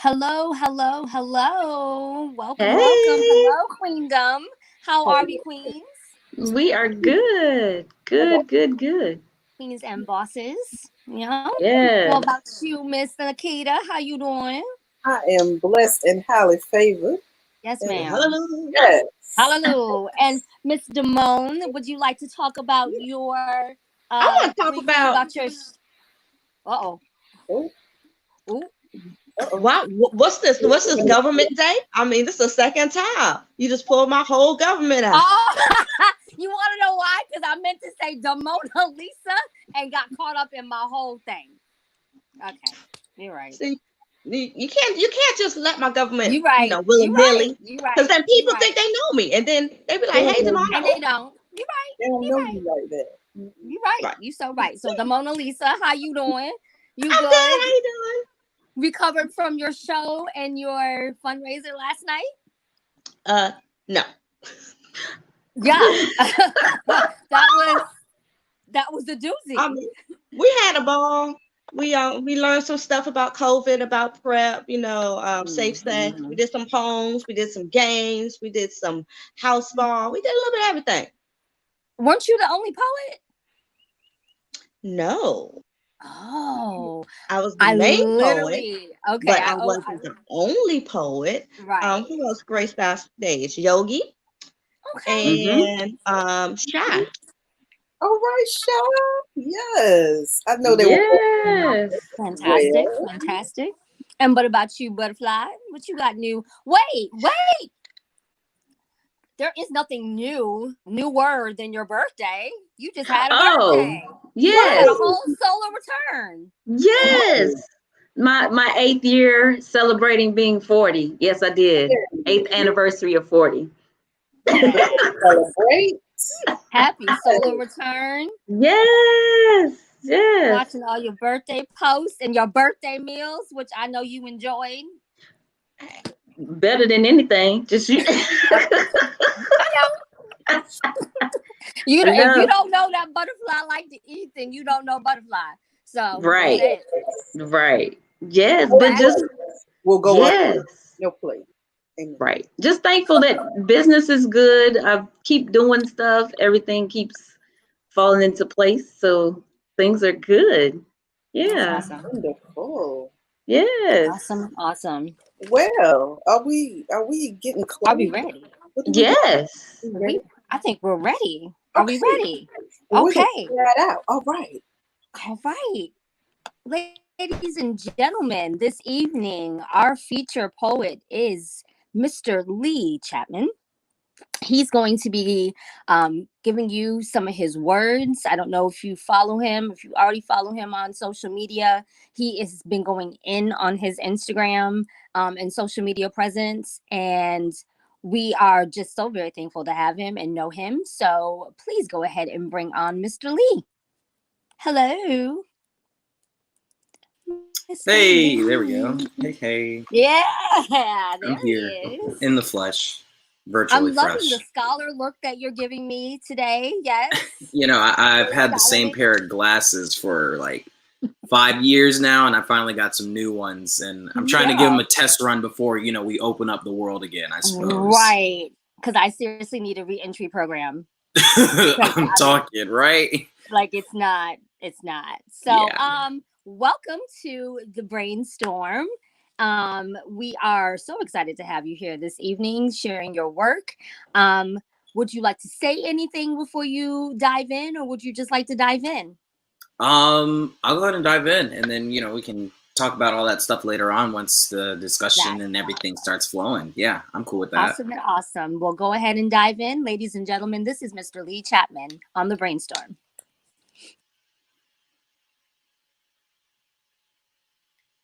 Hello, hello, hello. Welcome, welcome. Hey, Hello, Queendom. How are we, queens? we are good. Good, good, good. Queens and bosses. You know? What Yes. about you, Miss Nikita? How you doing? I am blessed and highly favored. Yes, And ma'am. Hallelujah. yes. Hallelujah. And Miss Damone, would you like to talk about your I want to talk briefly about about your uh-oh. Oh, Ooh. what's this? What's this government day? I mean, this is the second time. You just pulled my whole government out. Oh, you want to know why? Because I meant to say Damona Lisa and got caught up in my whole thing. Okay, you're right. See, you can't just let my government, You right. willy You right. nilly, You because right. then You people think right. they know me, and then they be like, they "Hey, don't know you. Demona, And they don't. You right. They don't You know right. you like that. You right. right? You so right. So the Mona Lisa, how you doing? You I'm good. good? How you Recovered from your show and your fundraiser last night? doing? No. Yeah. that was a doozy. We had a ball. We learned some stuff about COVID, about prep, safe sex. We Mhm. did some poems, we did some games, we did some house ball. We did a little bit of everything. Weren't you the only poet? No, Oh, I was the I main poet, literally okay. but I wasn't the only poet. Right. Who else graced our stage? Yogi Okay. Mhm. and Shy. All right, Shaw. Yes. I know they were Yes. Fantastic. well. Fantastic. And what about you, Butterfly? What you got new? Wait. There is nothing newer than your birthday. You just had a Oh, birthday. You had yes, a whole solar return. yes. Oh, My 8th year celebrating being 40. Yes, I did. 8th anniversary of 40. let's Yes. celebrate. Happy solar Yes. return. Yes, yes. Watching all your birthday posts and your birthday meals, which I know you enjoyed. Better than anything. Just you. I know. If you Love. don't know that butterfly like to eat, then you don't know butterfly. So that's Right, it. right. Yes, No but That just, plate will go on yes. no plate. Amen. Right. Just thankful that business is good. I keep doing stuff. Everything keeps falling into place. So things are good. that's Yeah. awesome. Wonderful. Yes. Awesome. Well, are we getting Are we close? ready? What do we do? Yes. We ready? I think we're ready. Are we Okay. ready? Well, we're gonna Okay. figure that out. All right. All right. Ladies and gentlemen, this evening, our feature poet is Mr. Lee Chapman. He's going to be giving you some of his words. I don't know if you follow him, if you already follow him on social media. He has been going in on his Instagram and social media presence. And we are just so very thankful to have him and know him. So please go ahead and bring on Mr. Lee. Hello, Mr. Hey, there we go. Lee. Hey, Yeah, I'm there he here is. in the flesh, virtually I'm loving the fresh. scholar look that you're giving me today. Yes. I've Very had the same scholarly. pair of glasses for like 5 years now, and I finally got some new ones, and I'm trying to give them Yeah. a test run before, we open up the world again, I suppose. Right. Because I seriously need a reentry program. I'm talking, right? Like it's not. So Yeah. welcome to the brainstorm. We are so excited to have you here this evening sharing your work. Would you like to say anything before you dive in, or would you just like to dive in? I'll go ahead and dive in, and then, we can talk about all that stuff later on once the discussion That's and everything starts flowing. Yeah, I'm cool with that. awesome. Well, go ahead and dive in, ladies and gentlemen. This is Mr. Lee Chapman on the brainstorm.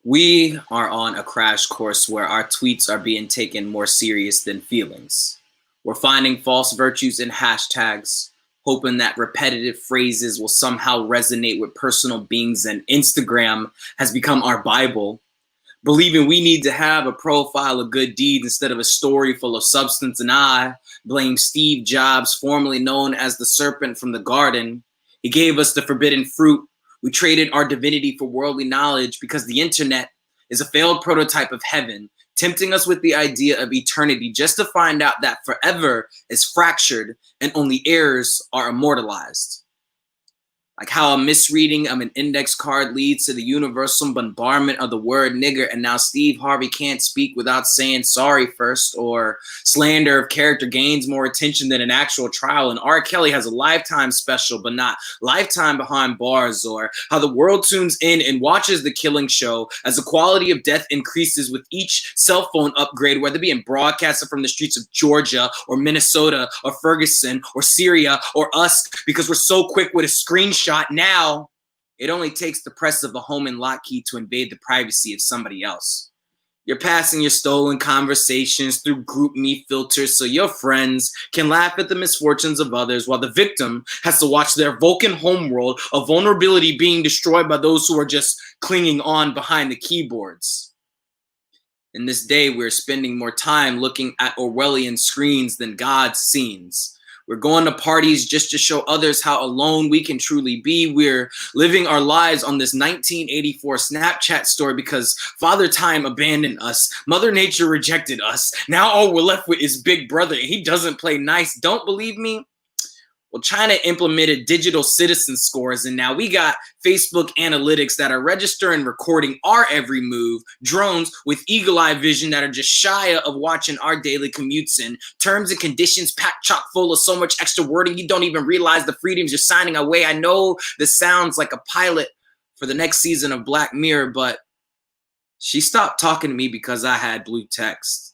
We are on a crash course where our tweets are being taken more serious than feelings. We're finding false virtues in hashtags, hoping that repetitive phrases will somehow resonate with personal beings, and Instagram has become our Bible. Believing we need to have a profile of good deeds instead of a story full of substance, and I blame Steve Jobs, formerly known as the serpent from the garden. He gave us the forbidden fruit. We traded our divinity for worldly knowledge because the internet is a failed prototype of heaven, tempting us with the idea of eternity just to find out that forever is fractured and only errors are immortalized. Like how a misreading of an index card leads to the universal bombardment of the word nigger, and now Steve Harvey can't speak without saying sorry first, or slander of character gains more attention than an actual trial, and R. Kelly has a lifetime special but not lifetime behind bars, or how the world tunes in and watches The Killing Show as the quality of death increases with each cell phone upgrade, whether it be broadcasted from the streets of Georgia or Minnesota or Ferguson or Syria or us, because we're so quick with a screenshot. Now, it only takes the press of a home and lock key to invade the privacy of somebody else. You're passing your stolen conversations through GroupMe filters so your friends can laugh at the misfortunes of others, while the victim has to watch their Vulcan homeworld of vulnerability being destroyed by those who are just clinging on behind the keyboards. In this day, we're spending more time looking at Orwellian screens than God's scenes. We're going to parties just to show others how alone we can truly be. We're living our lives on this 1984 Snapchat story because Father Time abandoned us. Mother Nature rejected us. Now all we're left with is Big Brother, and he doesn't play nice. Don't believe me? Well, China implemented digital citizen scores, and now we got Facebook analytics that are registering and recording our every move, drones with eagle-eye vision that are just shy of watching our daily commutes, in terms and conditions packed chock full of so much extra wording you don't even realize the freedoms you're signing away. I know this sounds like a pilot for the next season of Black Mirror, but she stopped talking to me because I had blue text.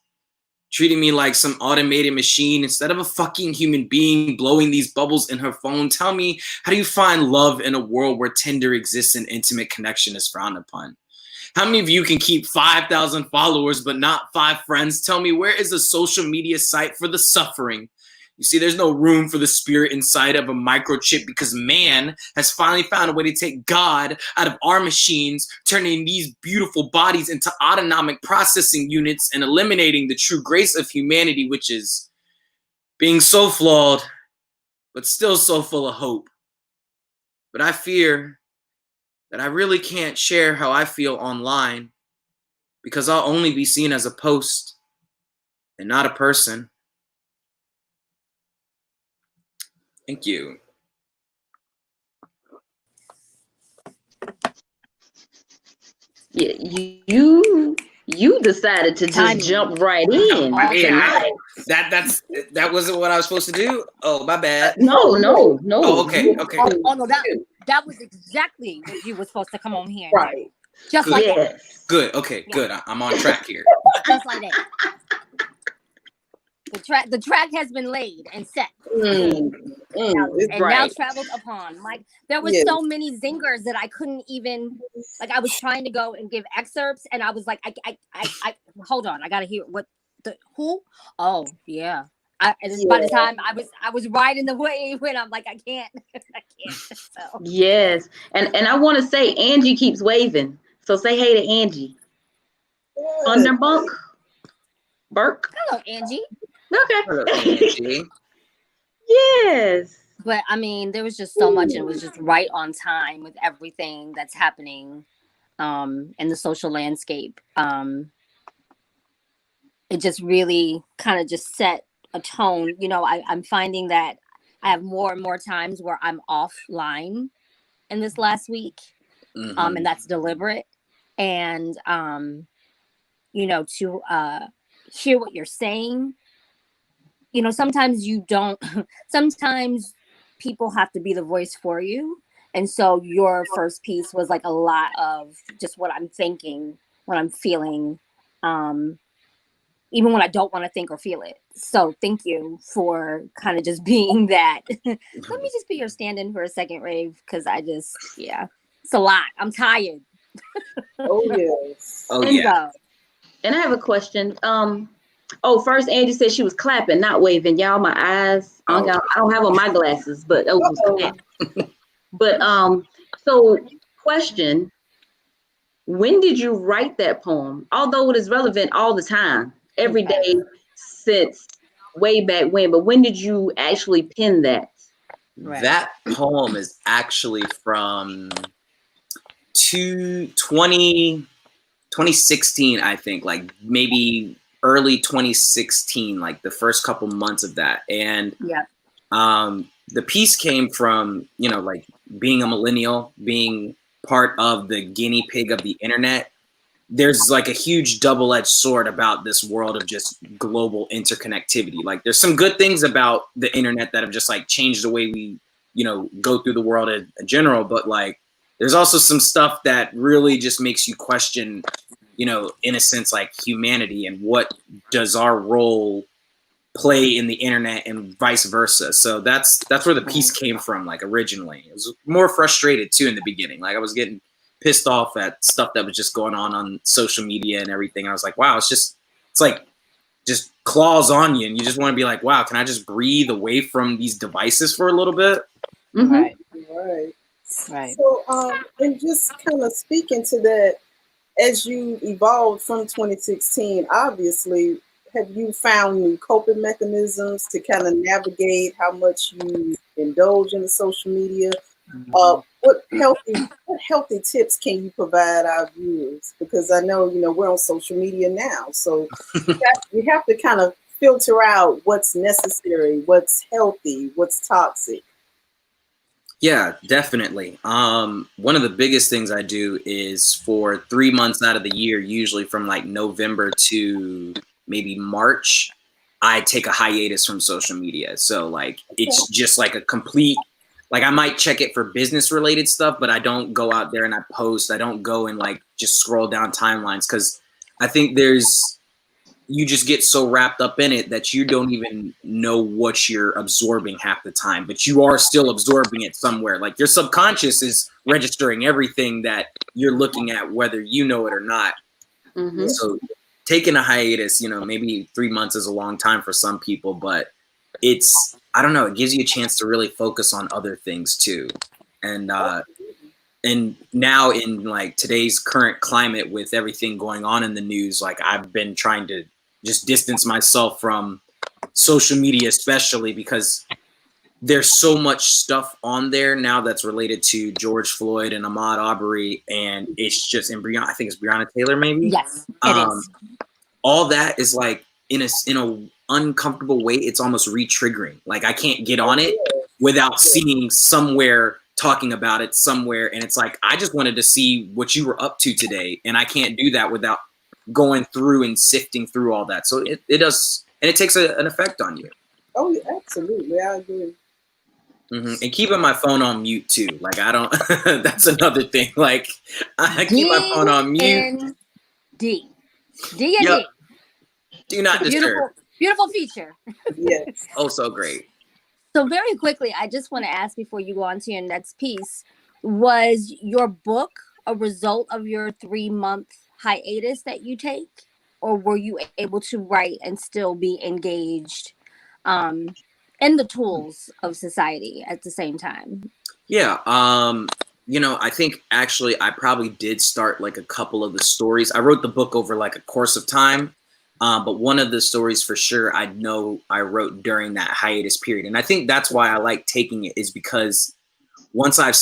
Treating me like some automated machine instead of a fucking human being, blowing these bubbles in her phone. Tell me, how do you find love in a world where Tinder exists and intimate connection is frowned upon? How many of you can keep 5,000 followers but not 5 friends? Tell me, where is the social media site for the suffering? You see, there's no room for the spirit inside of a microchip because man has finally found a way to take God out of our machines, turning these beautiful bodies into autonomic processing units and eliminating the true grace of humanity, which is being so flawed, but still so full of hope. But I fear that I really can't share how I feel online because I'll only be seen as a post and not a person. Thank you. Yeah, you decided to just jump right in. That wasn't what I was supposed to do. Oh, my bad. No. Oh, okay. Oh no, that was exactly what you were supposed to come on here. Right. Just Good. like that. Good. Okay. Yeah. Good. I'm on track here. Just like that. The track has been laid and set. Now traveled upon. Like there were so many zingers that I couldn't even, like I was trying to go and give excerpts and I was like, I hold on, I gotta hear who? Oh yeah. By the time I was riding the wave when I'm like, I can't. So. Yes. And I want to say Angie keeps waving. So say hey to Angie. Thunderbunk. Burke. Hello, Angie. Okay. Hello, Angie. Yes. But I mean, there was just so much, and it was just right on time with everything that's happening in the social landscape. It just really kind of just set a tone. You know, I'm finding that I have more and more times where I'm offline in this last week, and that's deliberate. And you know, to hear what you're saying. You know, sometimes people have to be the voice for you. And so your first piece was like a lot of just what I'm thinking, what I'm feeling, even when I don't want to think or feel it. So thank you for kind of just being that. Let me just be your stand-in for a second, Rave, because it's a lot. I'm tired. Oh, yes. Oh, yeah. And I have a question. First Angie said she was clapping, not waving. Y'all, my eyes. I don't have on my glasses, but But so question: when did you write that poem? Although it is relevant all the time, every day since way back when. But when did you actually pen that? Right. That poem is actually from 2018. 2016, I think, like maybe early 2016, like the first couple months of that. And Yeah. the piece came from, you know, like being a millennial, being part of the guinea pig of the internet. There's like a huge double-edged sword about this world of just global interconnectivity. Like there's some good things about the internet that have just like changed the way we, you know, go through the world in general. But like, there's also some stuff that really just makes you question, you know, in a sense, like humanity and what does our role play in the internet and vice versa. So that's where the piece came from, like originally. It was more frustrated too in the beginning. Like I was getting pissed off at stuff that was just going on social media and everything. I was like, wow, it's like just claws on you, and you just want to be like, wow, can I just breathe away from these devices for a little bit? Mhm. Right. Right. Right. So, and just kind of speaking to that, as you evolved from 2016, obviously, have you found new coping mechanisms to kind of navigate how much you indulge in the social media? What healthy tips can you provide our viewers? Because I know, you know, we're on social media now, so you have to kind of filter out what's necessary, what's healthy, what's toxic. Yeah, definitely. One of the biggest things I do is for 3 months out of the year, usually from like November to maybe March, I take a hiatus from social media. So like it's just like a complete, like I might check it for business related stuff, but I don't go out there and I post. I don't go and like just scroll down timelines, because I think you just get so wrapped up in it that you don't even know what you're absorbing half the time, but you are still absorbing it somewhere. Like your subconscious is registering everything that you're looking at, whether you know it or not. Mhm. So taking a hiatus, you know, maybe 3 months is a long time for some people, but I don't know, it gives you a chance to really focus on other things too. And now in like today's current climate with everything going on in the news, like I've been trying to just distance myself from social media, especially because there's so much stuff on there now that's related to George Floyd and Ahmaud Arbery, and it's just in I think it's Breonna Taylor, maybe. Yes, it is. All that is like in a uncomfortable way. It's almost re-triggering. Like I can't get on it without seeing somewhere talking about it somewhere, and it's like I just wanted to see what you were up to today, and I can't do that without going through and sifting through all that. So it does, and it takes an effect on you. Oh, yeah, absolutely, I agree. Mm-hmm. And keeping my phone on mute too. Like I don't. That's another thing. Like I keep my phone on mute. D and Yep. D. Do not disturb. Beautiful feature. Yes. Oh, so great. So very quickly, I just want to ask before you go on to your next piece, was your book a result of your 3-month hiatus that you take, or were you able to write and still be engaged in the tools of society at the same time? Yeah. You know, I think actually I probably did start like a couple of the stories. I wrote the book over like a course of time. But one of the stories for sure I know I wrote during that hiatus period. And I think that's why I like taking it, is because once I've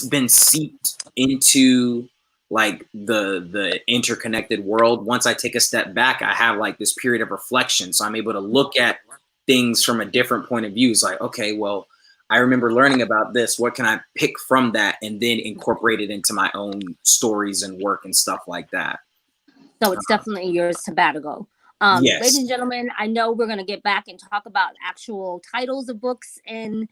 been seeped into like the interconnected world, once I take a step back, I have like this period of reflection. So I'm able to look at things from a different point of view. It's like, okay, well, I remember learning about this. What can I pick from that and then incorporate it into my own stories and work and stuff like that? So it's definitely your sabbatical. Yes. Ladies and gentlemen, I know we're going to get back and talk about actual titles of books and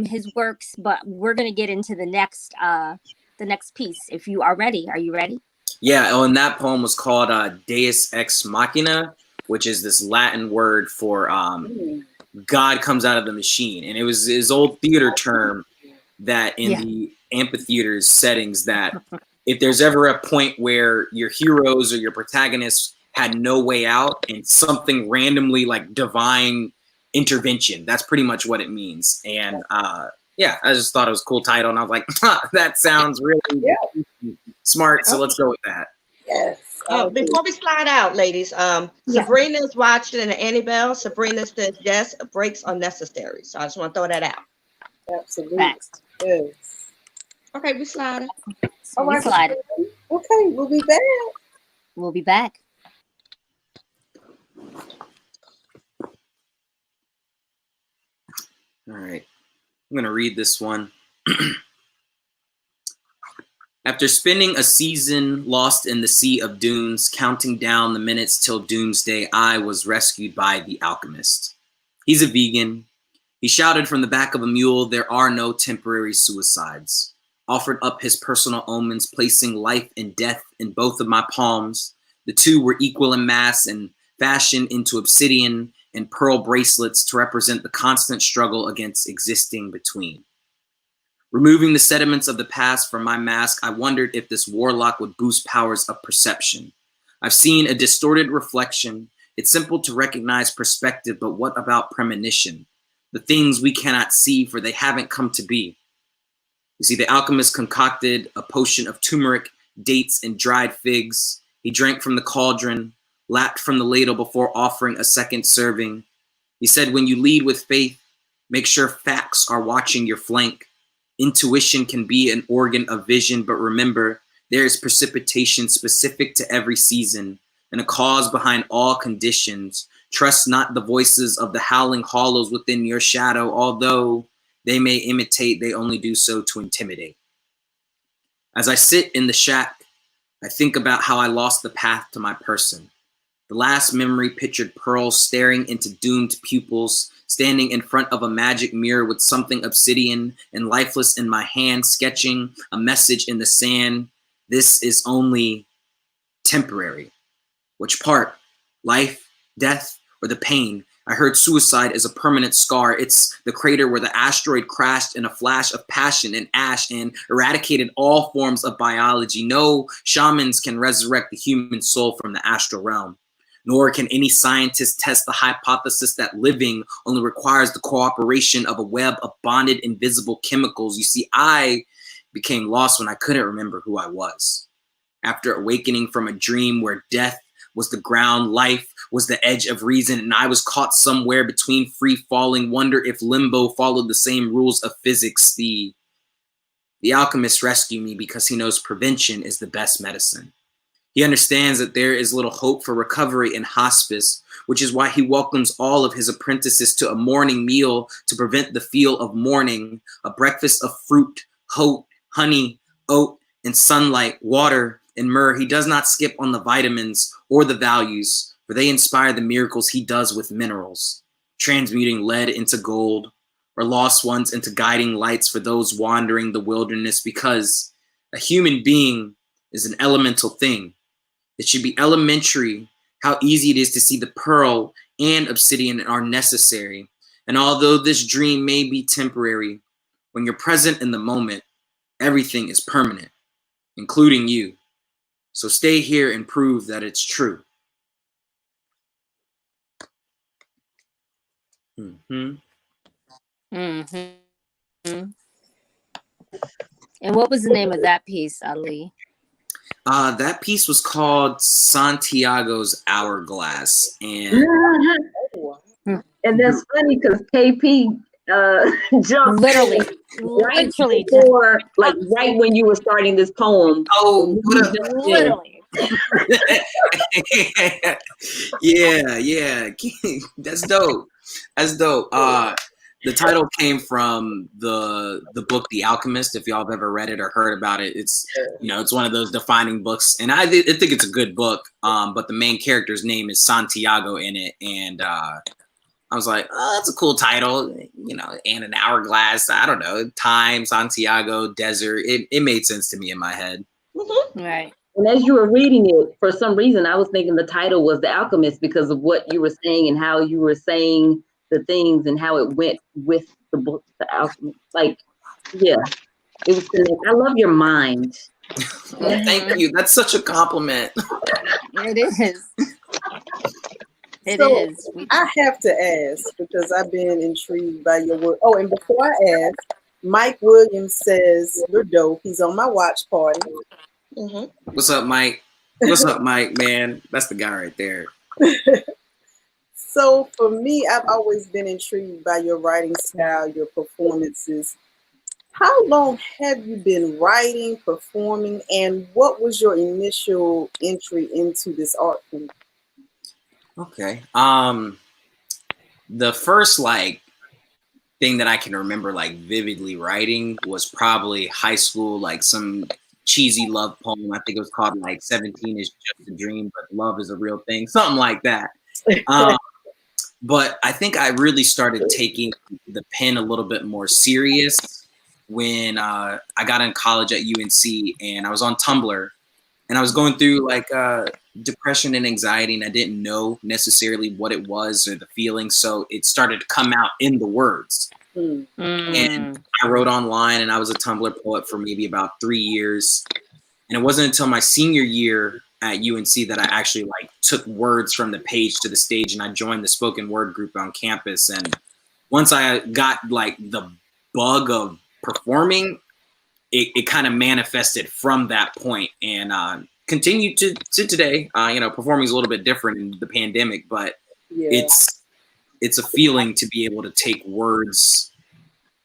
his works, but we're going to get into the next piece. If you are ready, are you ready? Yeah. Oh, and that poem was called Deus Ex Machina, which is this Latin word for God comes out of the machine. And it was his old theater term that in the amphitheater settings, that if there's ever a point where your heroes or your protagonists had no way out and something randomly like divine intervention, that's pretty much what it means. And yeah, I just thought it was a cool title, and I was like, that sounds really smart. So let's go with that. Yes. Before we slide out, ladies, Sabrina's watching and Annie Bell. Sabrina says, yes, breaks are necessary. So I just want to throw that out. Absolutely. Facts. Yes. Okay, we slide. All right. Slide. Okay, we'll be back. We'll be back. All right. I'm going to read this one. After spending a season lost in the sea of dunes, counting down the minutes till doomsday, I was rescued by the alchemist. He's a vegan. He shouted from the back of a mule, "There are no temporary suicides." Offered up his personal omens, placing life and death in both of my palms. The two were equal in mass and fashioned into obsidian and pearl bracelets to represent the constant struggle against existing between. Removing the sediments of the past from my mask, I wondered if this warlock would boost powers of perception. I've seen a distorted reflection. It's simple to recognize perspective, but what about premonition? The things we cannot see, for they haven't come to be. You see, the alchemist concocted a potion of turmeric, dates, and dried figs. He drank from the cauldron, lapped from the ladle before offering a second serving. He said, when you lead with faith, make sure facts are watching your flank. Intuition can be an organ of vision, but remember, there is precipitation specific to every season and a cause behind all conditions. Trust not the voices of the howling hollows within your shadow, although they may imitate, they only do so to intimidate. As I sit in the shack, I think about how I lost the path to my person. The last memory pictured pearls staring into doomed pupils, standing in front of a magic mirror with something obsidian and lifeless in my hand, sketching a message in the sand. This is only temporary. Which part? Life, death, or the pain? I heard suicide is a permanent scar. It's the crater where the asteroid crashed in a flash of passion and ash and eradicated all forms of biology. No shamans can resurrect the human soul from the astral realm. Nor can any scientist test the hypothesis that living only requires the cooperation of a web of bonded invisible chemicals. You see, I became lost when I couldn't remember who I was. After awakening from a dream where death was the ground, life was the edge of reason, and I was caught somewhere between free falling, wonder if limbo followed the same rules of physics. The alchemist rescued me because he knows prevention is the best medicine. He understands that there is little hope for recovery in hospice, which is why he welcomes all of his apprentices to a morning meal to prevent the feel of mourning, a breakfast of fruit, hope, honey, oat, and sunlight, water, and myrrh. He does not skip on the vitamins or the values, for they inspire the miracles he does with minerals, transmuting lead into gold or lost ones into guiding lights for those wandering the wilderness, because a human being is an elemental thing. It should be elementary how easy it is to see the pearl and obsidian are necessary. And although this dream may be temporary, when you're present in the moment, everything is permanent, including you. So stay here and prove that it's true. Mm-hmm. Mm-hmm. And what was the name of that piece, Ali? That piece was called Santiago's Hourglass. And that's funny because KP jumped literally before, like right when you were starting this poem. Oh, literally. yeah. That's dope. The title came from the book The Alchemist. If y'all have ever read it or heard about it, it's it's one of those defining books, and I think it's a good book. But the main character's name is Santiago in it, and I was like, oh, that's a cool title, and an hourglass. I don't know, time, Santiago, desert. It made sense to me in my head. Mm-hmm. Right. And as you were reading it, for some reason, I was thinking the title was The Alchemist because of what you were saying and how you were saying the things and how it went with the book, The Alchemist. Like, yeah, it was. I love your mind. Well, thank you. That's such a compliment. It is. It So, is. I have to ask because I've been intrigued by your work. Oh, and before I ask, Mike Williams says you're dope. He's on my watch party. Mm-hmm. What's up, Mike? What's up, Mike? Man, that's the guy right there. So for me, I've always been intrigued by your writing style, your performances. How long have you been writing, performing, and what was your initial entry into this art form? Okay. The first like thing that I can remember like vividly writing was probably high school, like some cheesy love poem. I think it was called like 17 is just a dream, but love is a real thing. Something like that. But I think I really started taking the pen a little bit more serious when I got in college at UNC, and I was on Tumblr, and I was going through like depression and anxiety, and I didn't know necessarily what it was or the feeling. So it started to come out in the words. And I wrote online, and I was a Tumblr poet for maybe about 3 years. And it wasn't until my senior year at UNC that I actually like took words from the page to the stage, and I joined the spoken word group on campus. And once I got like the bug of performing, it kind of manifested from that point, and continued to today. Performing is a little bit different in the pandemic, but it's a feeling to be able to take words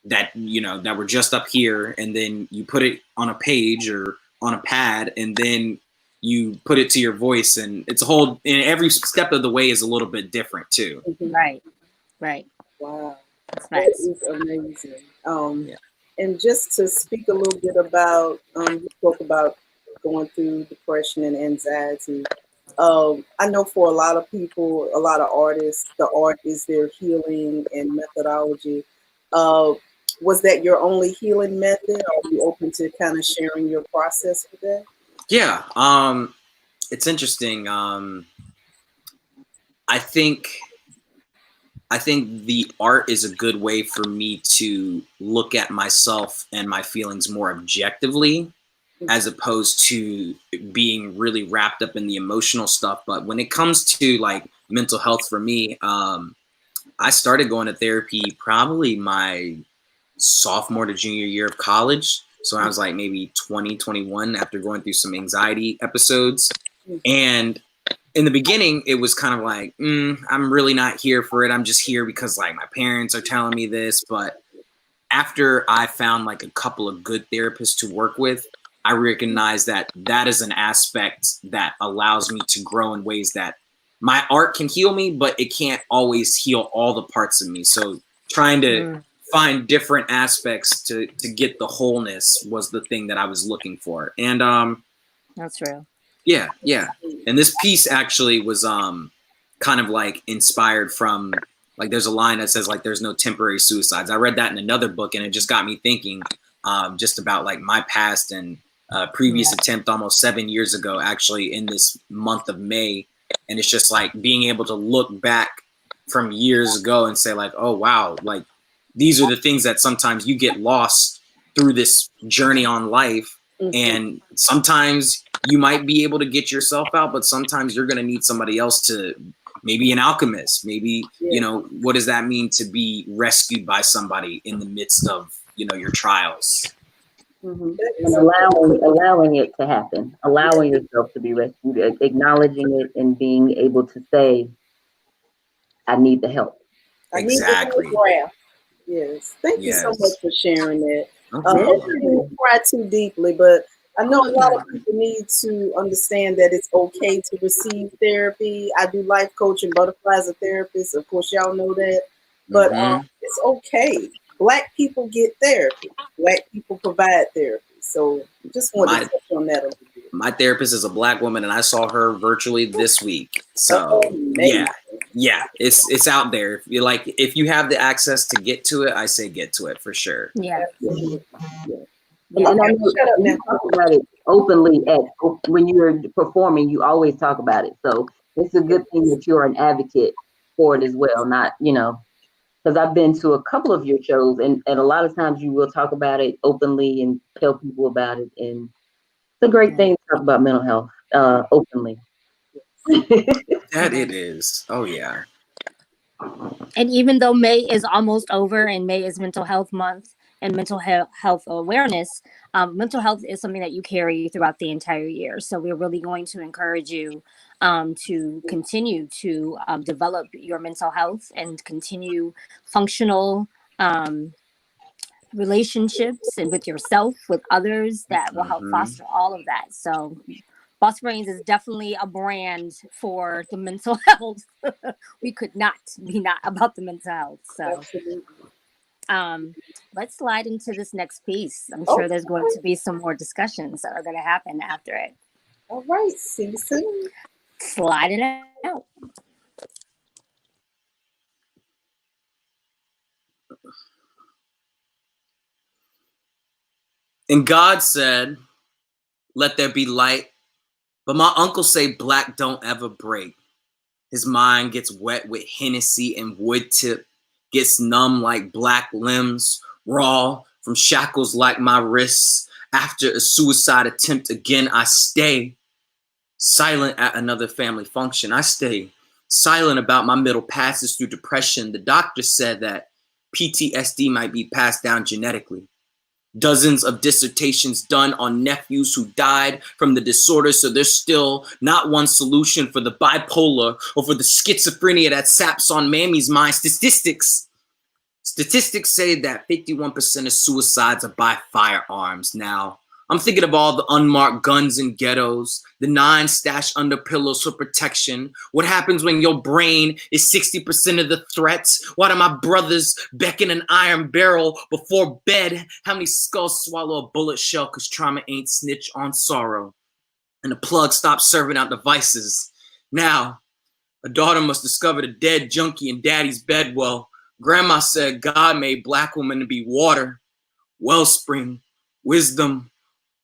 that that were just up here, and then you put it on a page or on a pad, and then you put it to your voice, and it's a whole. And every step of the way is a little bit different too. Right. Wow, That's that nice. is amazing. And just to speak a little bit about, you spoke about going through depression and anxiety. I know for a lot of people, a lot of artists, the art is their healing and methodology. Was that your only healing method? Are you open to kind of sharing your process with that? Yeah, it's interesting. I think the art is a good way for me to look at myself and my feelings more objectively, as opposed to being really wrapped up in the emotional stuff. But when it comes to like mental health for me, I started going to therapy probably my sophomore to junior year of college. So I was like maybe 20, 21 after going through some anxiety episodes. And in the beginning, it was kind of like, I'm really not here for it. I'm just here because like my parents are telling me this. But after I found like a couple of good therapists to work with, I recognize that that is an aspect that allows me to grow in ways that my art can heal me, but it can't always heal all the parts of me. So trying to find different aspects to get the wholeness was the thing that I was looking for. And That's real. yeah. And this piece actually was kind of like inspired from, like, there's a line that says like there's no temporary suicides. I read that in another book, and it just got me thinking just about like my past and previous attempt almost 7 years ago, actually in this month of May. And it's just like being able to look back from years ago and say like, oh wow, like these are the things that sometimes you get lost through this journey on life. And sometimes you might be able to get yourself out, but sometimes you're going to need somebody else to, maybe an alchemist, maybe, what does that mean to be rescued by somebody in the midst of, your trials? And allowing it to happen, allowing yourself to be rescued, acknowledging it, and being able to say, I need the help. Exactly. Yes. Thank you so much for sharing that. Okay. I didn't cry too deeply, but I know a lot of people need to understand that it's okay to receive therapy. I do life coaching, Butterfly as a therapist. Of course, y'all know that. But it's okay. Black people get therapy. Black people provide therapy. So just wanted to touch on that a little bit. My therapist is a Black woman, and I saw her virtually this week. So yeah, it's out there. If you have the access to get to it, I say get to it for sure. Yeah. And I know you talk about it openly when you're performing. You always talk about it, so it's a good thing that you're an advocate for it as well. Not because I've been to a couple of your shows, and a lot of times you will talk about it openly and tell people about it, and it's a great thing to talk about mental health openly. That it is. Oh yeah. And even though May is almost over, and May is Mental Health Month and mental health awareness, mental health is something that you carry throughout the entire year. So we're really going to encourage you to continue to develop your mental health and continue functional relationships and with yourself, with others, that will help foster all of that. So Boss Brains is definitely a brand for the mental health. We could not be not about the mental health. So let's slide into this next piece. I'm sure there's going to be some more discussions that are going to happen after it. All right, see you soon. Slide it out. And God said, let there be light. But my uncle say black don't ever break. His mind gets wet with Hennessy and wood tip, gets numb like black limbs, raw from shackles like my wrists. After a suicide attempt again, I stay silent at another family function. I stay silent about my middle passes through depression. The doctor said that PTSD might be passed down genetically. Dozens of dissertations done on nephews who died from the disorder, so there's still not one solution for the bipolar or for the schizophrenia that saps on Mammy's mind. Statistics say that 51% of suicides are by firearms. Now, I'm thinking of all the unmarked guns in ghettos, the 9 stashed under pillows for protection. What happens when your brain is 60% of the threats? Why do my brothers beckon an iron barrel before bed? How many skulls swallow a bullet shell because trauma ain't snitch on sorrow? And the plug stops serving out devices. Now, a daughter must discover the dead junkie in daddy's bed. Well, grandma said God made black women to be water, wellspring, wisdom,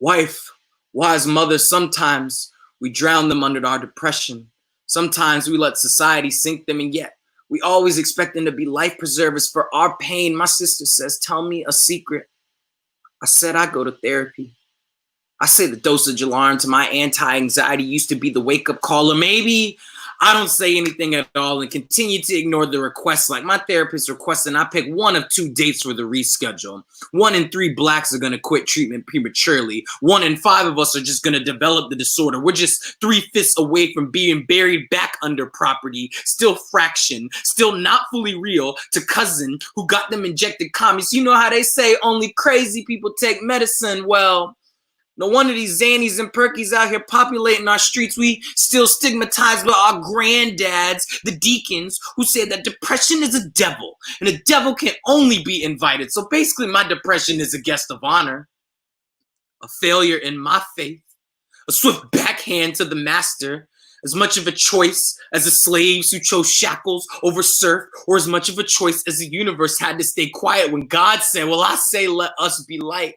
wife, wise mother. Sometimes we drown them under our depression. Sometimes we let society sink them, and yet we always expect them to be life preservers for our pain. My sister says, tell me a secret. I said, I go to therapy. I say the dosage alarm to my anti-anxiety used to be the wake-up call, or maybe I don't say anything at all and continue to ignore the requests. Like my therapist requested, I pick 1 of 2 dates for the reschedule. 1 in 3 blacks are going to quit treatment prematurely. 1 in 5 of us are just going to develop the disorder. We're just 3/5 away from being buried back under property, still fraction, still not fully real, to cousin who got them injected commies. You know how they say only crazy people take medicine. Well, no wonder these Xannies and Perkies out here populating our streets. We still stigmatized by our granddads, the deacons, who said that depression is a devil and a devil can only be invited. So basically my depression is a guest of honor, a failure in my faith, a swift backhand to the master, as much of a choice as the slaves who chose shackles over serf, or as much of a choice as the universe had to stay quiet when God said, well, I say let us be light.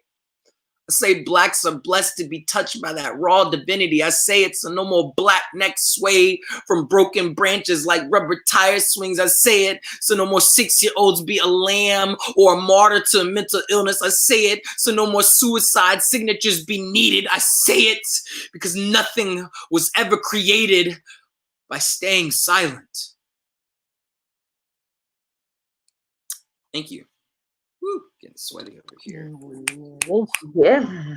I say blacks are blessed to be touched by that raw divinity. I say it's a no more black neck sway from broken branches like rubber tire swings. I say it so no more 6-year-olds be a lamb or a martyr to a mental illness. I say it so no more suicide signatures be needed. I say it because nothing was ever created by staying silent. Thank you. Woo, getting sweaty over here. Yeah.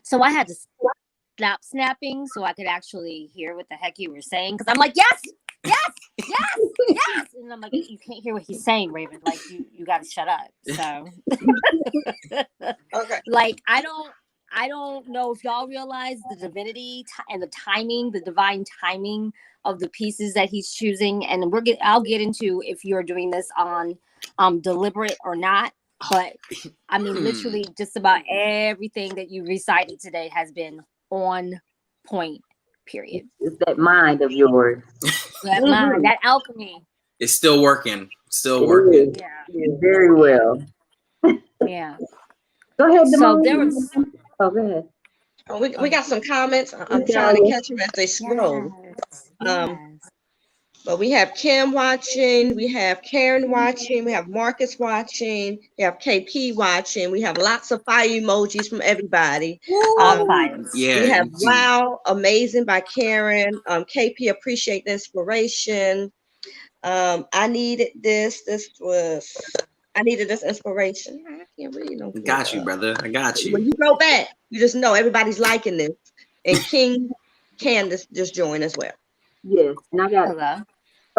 So I had to stop snapping so I could actually hear what the heck you were saying. Because I'm like, yes, yes, yes, yes. And I'm like, you can't hear what he's saying, Raven. Like, you got to shut up. So, Okay. like, I don't know if y'all realize the divinity and the timing, the divine timing of the pieces that he's choosing. And I'll get into if you're doing this on deliberate or not. But I mean, literally just about everything that you recited today has been on point, period. It's that mind of yours. That mind, that alchemy. It's still working. Still working. Yeah. Very well. Yeah. Go ahead, So Damone. there was. Oh, go ahead. Oh, we got some comments. I'm trying to catch them as they scroll. Yes. But we have Kim watching, we have Karen watching, we have Marcus watching, we have KP watching, we have lots of fire emojis from everybody. All fires. Yeah. We have wow, amazing by Karen. KP, appreciate the inspiration. I needed this. I needed this inspiration. I can't read no good. Got you, brother. I got you. When you go back, you just know everybody's liking this. And King Candace just joined as well. Yes, and I got Hello.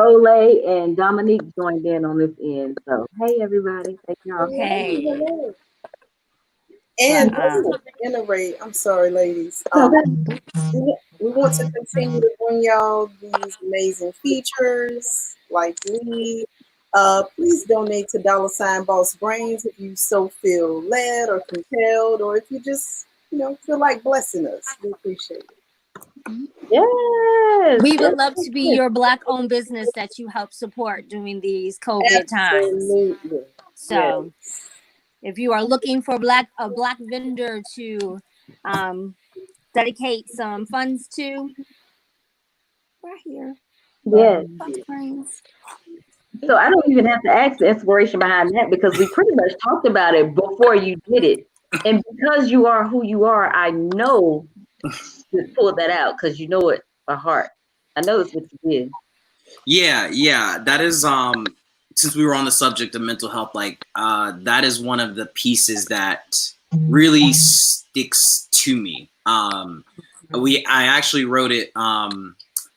Soleil and Dominique joined in on this end. So hey everybody, thank y'all. Hey. And But, just to reiterate, I'm sorry, ladies. We want to continue to bring y'all these amazing features like Lee. Please donate to $Boss Brains if you so feel led or compelled, or if you just feel like blessing us. We appreciate it. Yes. we would love to be your Black-owned business that you help support during these COVID times. Absolutely. So, if you are looking for a black vendor to dedicate some funds to, we're here. Yes. Boss Brains. So I don't even have to ask the inspiration behind that because we pretty much talked about it before you did it. And because you are who you are, I know you pulled that out because you know it by heart. I know that's what you did. Yeah. That is since we were on the subject of mental health, like that is one of the pieces that really sticks to me. I actually wrote it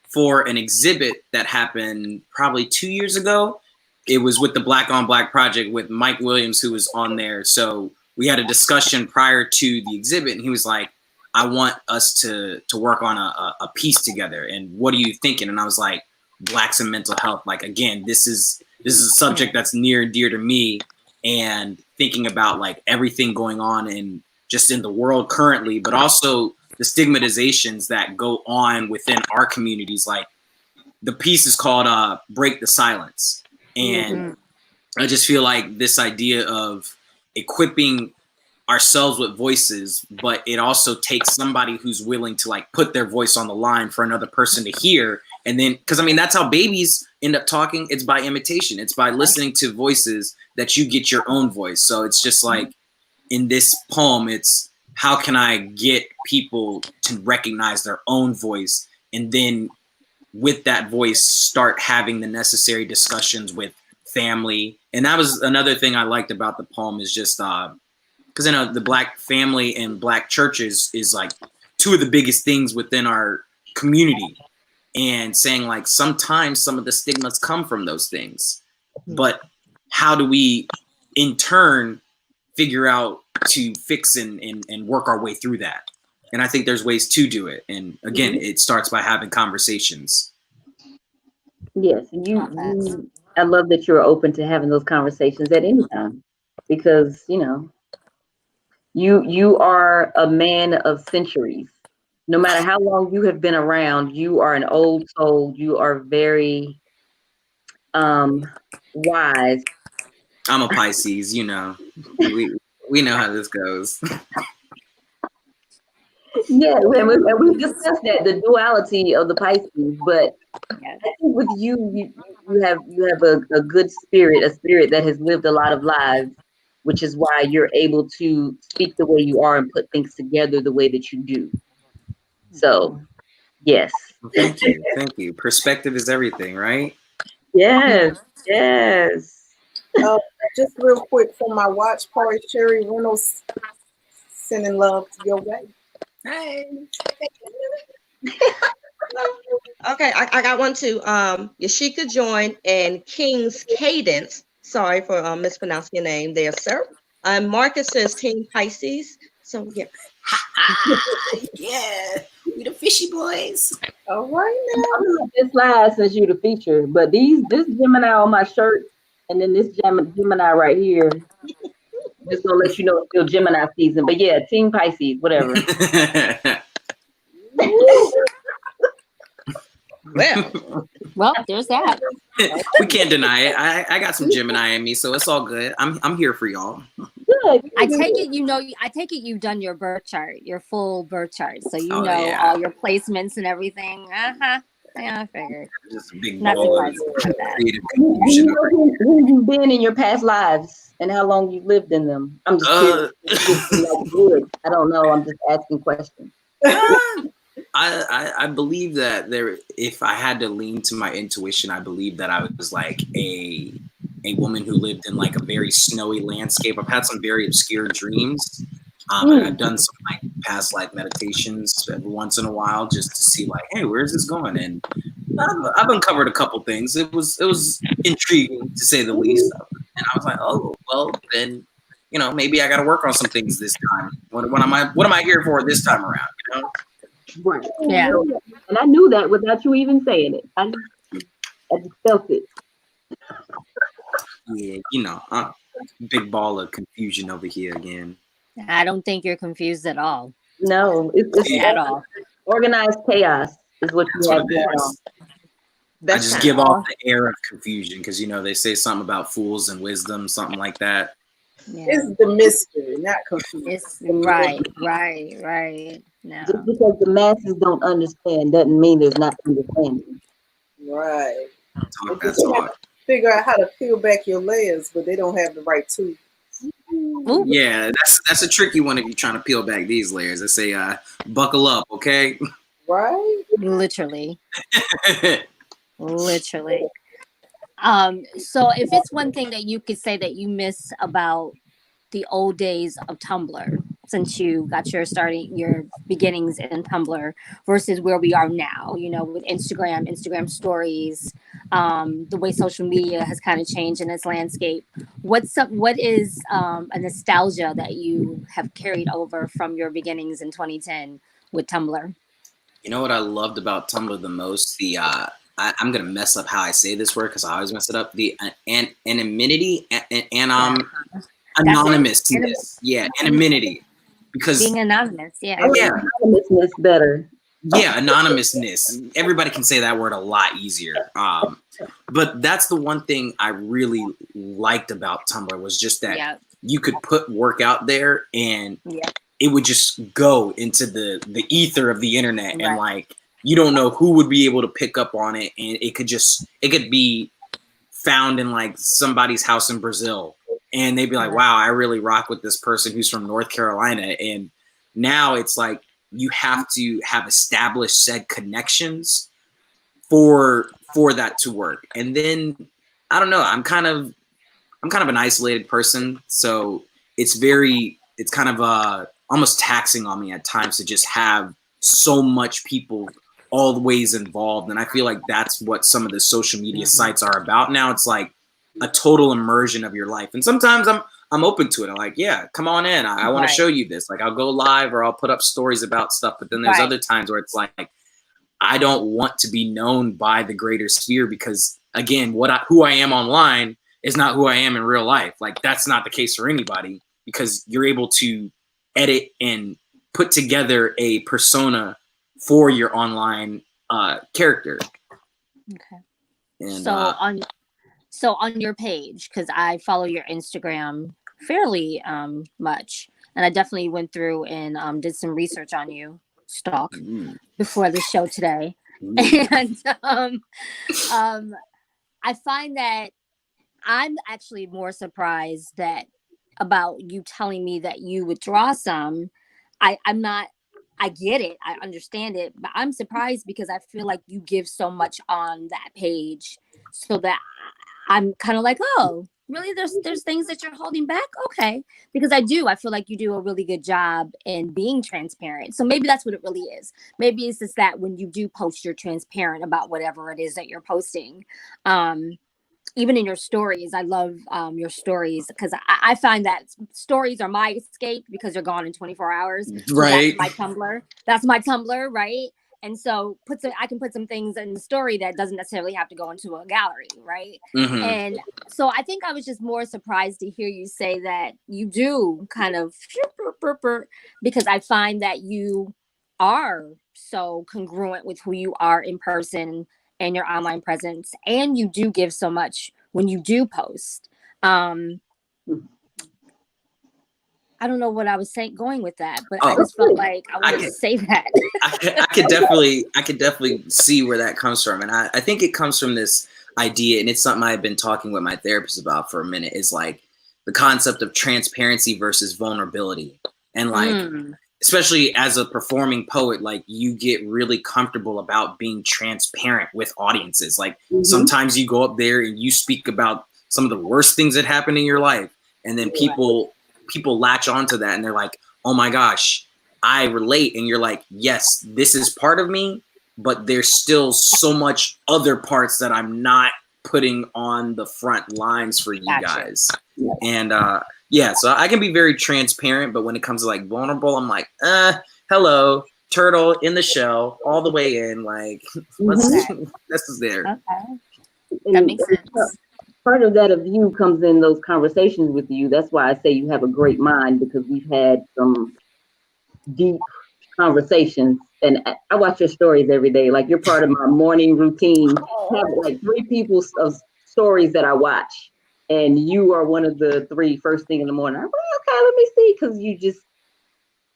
for an exhibit that happened probably 2 years ago. It was with the Black on Black project with Mike Williams, who was on there. So we had a discussion prior to the exhibit, and he was like, I want us to work on a piece together. And what are you thinking? And I was like, Blacks and mental health. Like, again, this is a subject that's near and dear to me, and thinking about like everything going on in just in the world currently, but also the stigmatizations that go on within our communities. Like, the piece is called Break the Silence. And I just feel like this idea of equipping ourselves with voices, but it also takes somebody who's willing to like put their voice on the line for another person to hear. And then, because I mean, that's how babies end up talking. It's by imitation. It's by listening to voices that you get your own voice. So it's just like in this poem, it's how can I get people to recognize their own voice, and then with that voice start having the necessary discussions with family. And that was another thing I liked about the poem, is just because the Black family and Black churches is like two of the biggest things within our community, and saying like sometimes some of the stigmas come from those things, but how do we in turn figure out to fix and work our way through that? And I think there's ways to do it. And again, it starts by having conversations. Yes, you I love that you're open to having those conversations at any time, because you are a man of centuries. No matter how long you have been around, you are an old soul. You are very wise. I'm a Pisces, we know how this goes. Yeah, and we discussed that, the duality of the Pisces, but I think with you have a good spirit, a spirit that has lived a lot of lives, which is why you're able to speak the way you are and put things together the way that you do. So, yes. Thank you. Perspective is everything, right? Yes. Just real quick for my watch party, Sherry Reynolds sending love to your way. Hey. Okay, I got one too. Yashika joined, and King's Cadence. Sorry for mispronouncing your name there, sir. Marcus says Team Pisces. So yeah. Yeah, we the fishy boys. All right now. I'm not this live since you the feature, but this Gemini on my shirt, and then this Gemini right here, just gonna let you know it's still Gemini season. But yeah, Team Pisces, whatever. Well, there's that. We can't deny it. I got some Gemini in me, so it's all good. I'm here for y'all. I take it you've done your birth chart, your full birth chart, so all your placements and everything. Yeah, I figured. Just a big Not ball of surprised about that. creative confusion. Who you've been in your past lives and how long you've lived in them? I'm just curious. I don't know. I'm just asking questions. I believe that if I had to lean to my intuition, I believe that I was like a woman who lived in like a very snowy landscape. I've had some very obscure dreams. I've done some like past life meditations every once in a while just to see like, hey, where's this going? And I've uncovered a couple things. It was intriguing to say the least. And I was like, oh, well, then, you know, maybe I got to work on some things this time. What am I here for this time around? You know? Right. Yeah. And I knew that without you even saying it. I just felt it. Yeah, you know, big ball of confusion over here again. I don't think you're confused at all. No, it's At all. organized chaos is what That's you what have it going on. is. I That's just kind give of off the air of confusion because, you know, they say something about fools and wisdom, something like that. Yeah. It's the mystery, not confusion. It's right. No. Just because the masses don't understand doesn't mean there's not understanding. Right. Talk They that just have talk. to figure out how to peel back your layers, but they don't have the right tools. Ooh. Yeah, that's a tricky one if you're trying to peel back these layers. I say, buckle up, okay? Right? Literally. Literally. So if it's one thing that you could say that you miss about the old days of Tumblr, since you got your beginnings in Tumblr versus where we are now, you know, with Instagram stories, the way social media has kind of changed in its landscape. What is a nostalgia that you have carried over from your beginnings in 2010 with Tumblr? You know what I loved about Tumblr the most? I'm gonna mess up how I say this word because I always mess it up. The anonymity and anonymousness. Yeah, anonymity. Because Being anonymous, yeah. Anonymousness better. yeah, anonymousness. Everybody can say that word a lot easier. But that's the one thing I really liked about Tumblr was just that you could put work out there and it would just go into the ether of the internet, and like you don't know who would be able to pick up on it, and it could be found in like somebody's house in Brazil, and they'd be like, wow, I really rock with this person who's from North Carolina. And now it's like you have to have established said connections for that to work. And then I don't know, I'm kind of an isolated person, so it's kind of almost taxing on me at times to just have so much people always involved. And I feel like that's what some of the social media sites are about now. It's like a total immersion of your life. And sometimes I'm open to it. I'm like, yeah, come on in. I want to show you this. Like I'll go live or I'll put up stories about stuff. But then there's other times where it's like, I don't want to be known by the greater sphere because again, who I am online is not who I am in real life. Like that's not the case for anybody because you're able to edit and put together a persona for your online character. Okay. And, so on your page, because I follow your Instagram fairly much, and I definitely went through and did some research on you, before the show today, and I find that I'm actually more surprised about you telling me that you withdraw some. I'm not. I get it. I understand it, but I'm surprised because I feel like you give so much on that page, so that I'm kind of like, oh, really? There's things that you're holding back, okay? Because I feel like you do a really good job in being transparent. So maybe that's what it really is. Maybe it's just that when you do post, you're transparent about whatever it is that you're posting. Even in your stories, I love your stories because I find that stories are my escape because they're gone in 24 hours. Right. So that's my Tumblr, right? And so I can put some things in the story that doesn't necessarily have to go into a gallery, right? Mm-hmm. And so I think I was just more surprised to hear you say that you do kind of, because I find that you are so congruent with who you are in person and your online presence, and you do give so much when you do post. I don't know what I was going with that, but I just felt like I wanted to say that. I could definitely see where that comes from, and I think it comes from this idea, and it's something I've been talking with my therapist about for a minute. Is like the concept of transparency versus vulnerability, and like. Especially as a performing poet, like you get really comfortable about being transparent with audiences. Like sometimes you go up there and you speak about some of the worst things that happen in your life. And then people latch onto that and they're like, oh my gosh, I relate. And you're like, yes, this is part of me, but there's still so much other parts that I'm not putting on the front lines for you guys. And yeah, so I can be very transparent, but when it comes to like vulnerable, I'm like, hello, turtle in the shell, all the way in. Like, this is there. Okay. That makes sense. Part of that of you comes in those conversations with you. That's why I say you have a great mind, because we've had some deep conversations, and I watch your stories every day. Like, you're part of my morning routine. I have like 3 people's of stories that I watch, and you are one of the 3 first thing in the morning. I'm like, okay, let me see, because you just,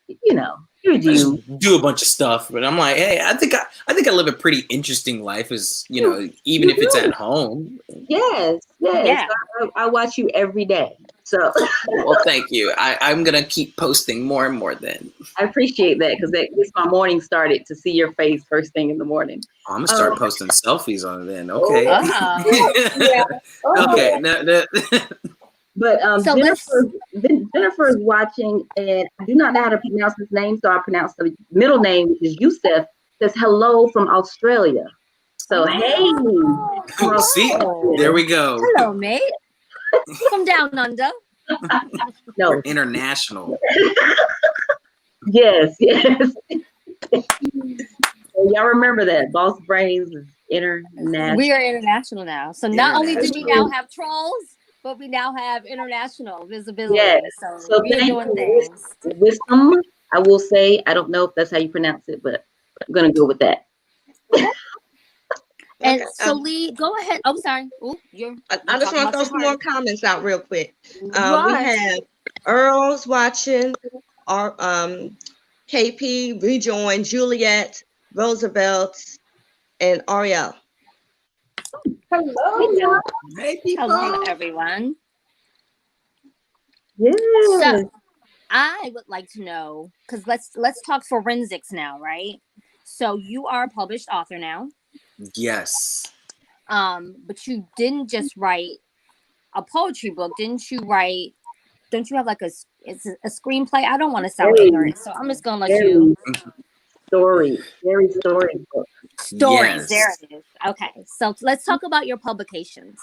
you know, you're I you. just do a bunch of stuff, but I'm like, hey, I think I live a pretty interesting life, as you know, even if it's at home. Yes. Yeah. I watch you every day. So Well, thank you. I'm gonna keep posting more and more then. I appreciate that, because that gets my morning started to see your face first thing in the morning. I'm gonna start posting selfies on it then. Okay. Yeah. Okay. No. But So Jennifer is watching, and I do not know how to pronounce his name, so I pronounce the middle name, which is Yusef. Says hello from Australia. So hey, See, there we go. Hello, mate. From down under. No, International. yes. So y'all remember that Boss Brains is international. We are international now. So not only do we now have trolls, but we now have international visibility. Yes. So we're thank doing you. things. Wisdom, I will say, I don't know if that's how you pronounce it, but I'm gonna go with that. And Okay, so Lee, go ahead. Oh, sorry. Ooh, I just want to throw some more comments out real quick. We Right. have Earl's watching, our KP rejoined, Juliet, Roosevelt, and Ariel. Hello. Hey, people. Hello, everyone. Yes. So I would like to know, because let's talk forensics now, right? So you are a published author now. Yes. But you didn't just write a poetry book, didn't you write? Don't you have like a screenplay? I don't want to sound ignorant, so I'm just gonna let you. Story book. Stories. Yes. There it is. Okay, so let's talk about your publications.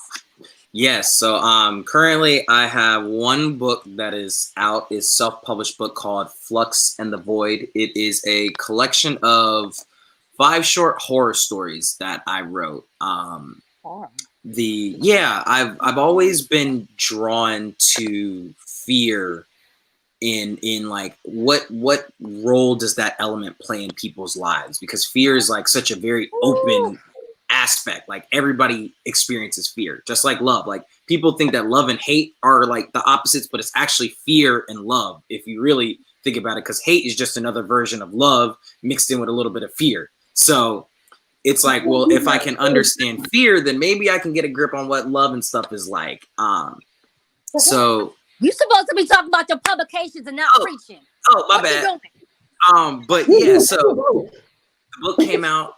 Yes. So currently I have one book that is out, is self-published book called Flux and the Void. It is a collection of 5 short horror stories that I wrote. I've always been drawn to fear in like what role does that element play in people's lives, because fear is like such a very open aspect. Like, everybody experiences fear, just like love. Like, people think that love and hate are like the opposites, but it's actually fear and love if you really think about it, because hate is just another version of love mixed in with a little bit of fear. So it's like, well, if I can understand fear, then maybe I can get a grip on what love and stuff is like. So you're supposed to be talking about your publications and not preaching. Oh, my bad. But yeah, so the book came out.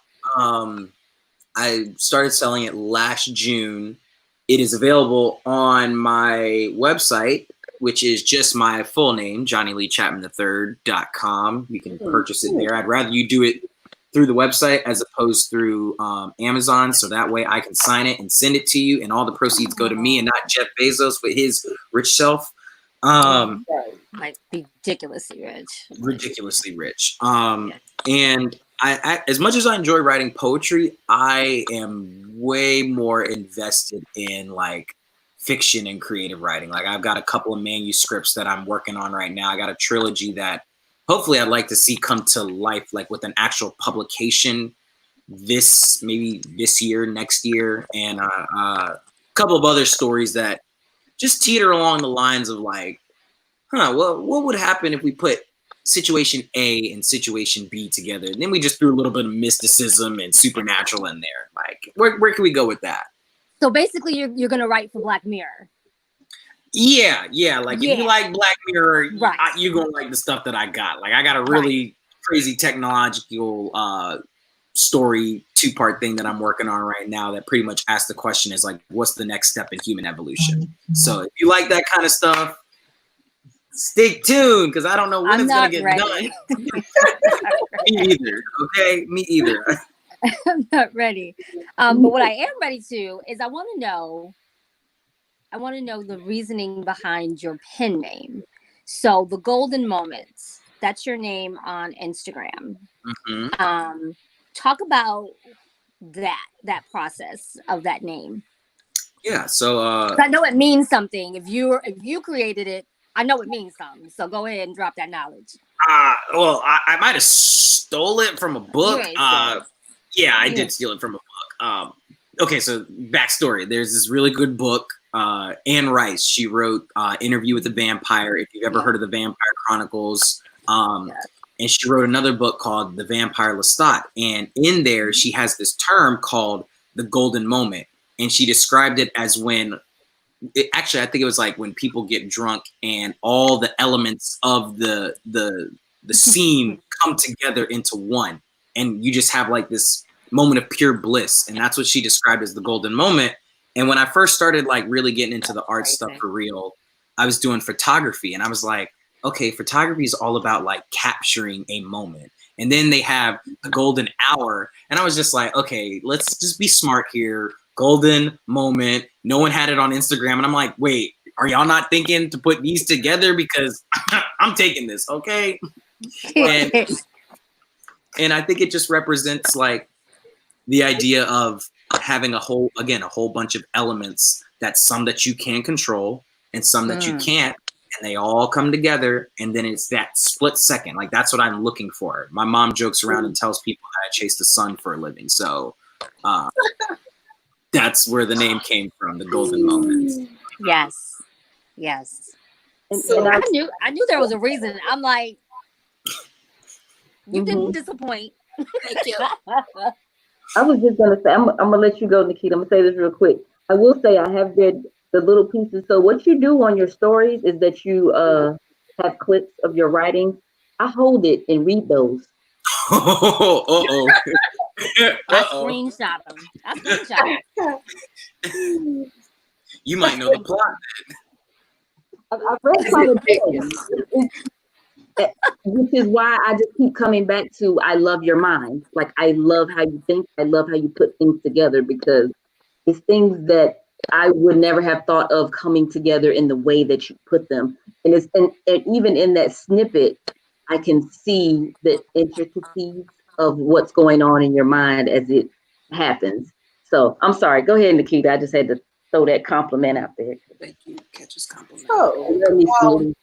I started selling it last June. It is available on my website, which is just my full name, JohnnyLeeChapman3rd.com. You can purchase it there. I'd rather you do it through the website as opposed through Amazon, so that way I can sign it and send it to you, and all the proceeds go to me and not Jeff Bezos with his rich self. Like ridiculously rich. And I as much as I enjoy writing poetry, I am way more invested in like fiction and creative writing. Like, I've got a couple of manuscripts that I'm working on right now. I got a trilogy that hopefully I'd like to see come to life, like with an actual publication maybe this year, next year, and a couple of other stories that just teeter along the lines of like, well, what would happen if we put situation A and situation B together, and then we just threw a little bit of mysticism and supernatural in there? Like, where can we go with that? So basically, you're gonna write for Black Mirror. Yeah. Like, if you like Black Mirror, right, you're gonna like the stuff that I got. Like, I got a really crazy technological story 2-part thing that I'm working on right now that pretty much asks the question is like, what's the next step in human evolution? So if you like that kind of stuff, stay tuned, because I don't know when it's gonna get done. Me either. Okay, me either. I'm not ready. But what I am ready to is I want to know the reasoning behind your pen name. So the Golden Moments, that's your name on Instagram. Mm-hmm. Talk about that process of that name. Yeah. So I know it means something. If you created it, I know it means something. So go ahead and drop that knowledge. well, I might have stole it from a book. Yeah, I did steal it from a book. Okay, so backstory. There's this really good book. Anne Rice, she wrote Interview with the Vampire, if you've ever heard of the Vampire Chronicles. And she wrote another book called The Vampire Lestat. And in there, she has this term called the golden moment. And she described it as when, actually, I think it was like when people get drunk and all the elements of the scene come together into one. And you just have like this moment of pure bliss. And that's what she described as the golden moment. And when I first started like really getting into the art stuff for real, I was doing photography and I was like, okay, photography is all about like capturing a moment. And then they have the golden hour. And I was just like, okay, let's just be smart here. Golden moment. No one had it on Instagram. And I'm like, wait, are y'all not thinking to put these together? Because I'm taking this, okay? And I think it just represents like the idea of having a whole bunch of elements, that some that you can control and some that you can't, and they all come together, and then it's that split second. Like that's what I'm looking for. My mom jokes around and tells people that I chase the sun for a living. So that's where the name came from, the golden moment. Yes. And I knew there was a reason. I'm like, you didn't disappoint. Thank you. I was just gonna say, I'm gonna let you go, Nikita. I'm gonna say this real quick. I will say I have read the little pieces. So what you do on your stories is that you have clips of your writing. I hold it and read those. Uh-oh. I screenshot them. You might know the plot. I read quite a bit. Which is why I just keep coming back to I love your mind. Like I love how you think. I love how you put things together, because it's things that I would never have thought of coming together in the way that you put them. And it's and even in that snippet, I can see the intricacies of what's going on in your mind as it happens. So I'm sorry. Go ahead, Nikita. I just had to throw that compliment out there. Thank you. Catch his compliment. Oh,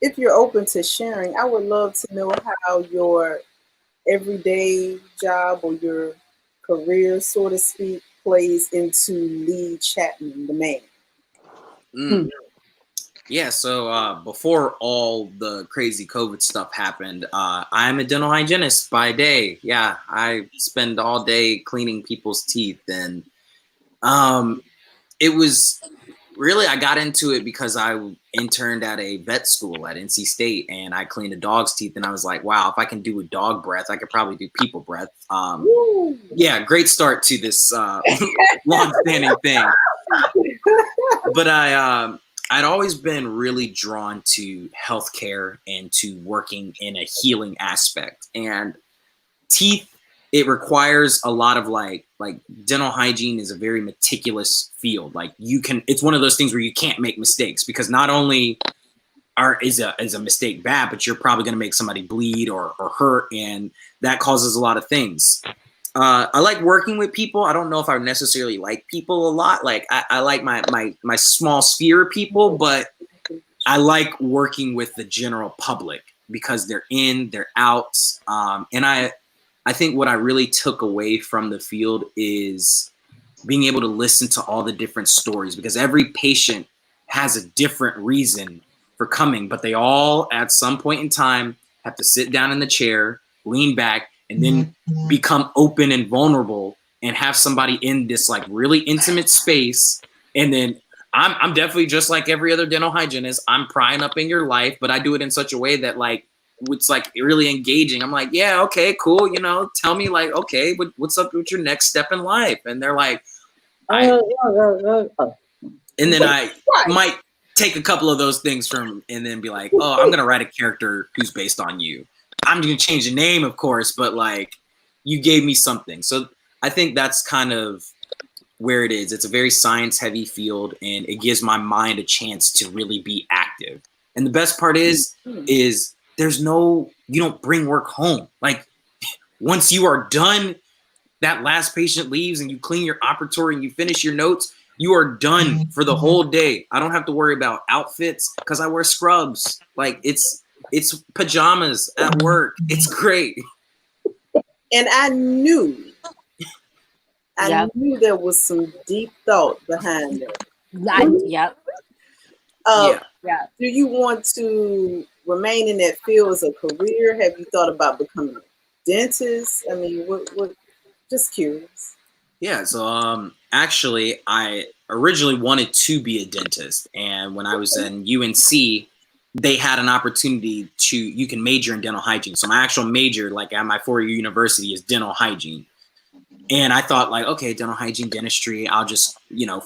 if you're open to sharing, I would love to know how your everyday job or your career, so to speak, plays into Lee Chapman, the man. Yeah, so before all the crazy COVID stuff happened, I'm a dental hygienist by day. Yeah, I spend all day cleaning people's teeth. And it was really, I got into it because I interned at a vet school at NC State, and I cleaned a dog's teeth. And I was like, wow, if I can do a dog breath, I could probably do people breath. Yeah, great start to this long-standing thing. But I'd always been really drawn to healthcare and to working in a healing aspect. And teeth, it requires a lot of like dental hygiene is a very meticulous field. Like it's one of those things where you can't make mistakes, because not only is a mistake bad, but you're probably going to make somebody bleed or hurt, and that causes a lot of things. I like working with people. I don't know if I necessarily like people a lot. Like I like my small sphere of people, but I like working with the general public because they're in, they're out. And I think what I really took away from the field is being able to listen to all the different stories, because every patient has a different reason for coming, but they all at some point in time have to sit down in the chair, lean back, and then become open and vulnerable and have somebody in this like really intimate space. And then I'm definitely just like every other dental hygienist. I'm prying up in your life, but I do it in such a way that like, it's like really engaging. I'm like, yeah, okay, cool. You know, tell me like, okay, what's up with your next step in life? And they're like, and then I might take a couple of those things and then be like, oh, I'm going to write a character who's based on you. I'm going to change the name, of course, but like you gave me something. So I think that's kind of where it is. It's a very science heavy field, and it gives my mind a chance to really be active. And the best part is there's no, you don't bring work home. Like once you are done, that last patient leaves and you clean your operatory and you finish your notes, you are done for the whole day. I don't have to worry about outfits because I wear scrubs. Like it's pajamas at work. It's great. And I knew Yep. there was some deep thought behind it. Yep. Yeah. Do you want to remain in that field as a career? Have you thought about becoming a dentist? I mean, what just curious. Yeah, so actually I originally wanted to be a dentist, and when I was in UNC, they had an opportunity you can major in dental hygiene. So my actual major, like at my 4-year university, is dental hygiene. And I thought like, okay, dental hygiene, dentistry, I'll just,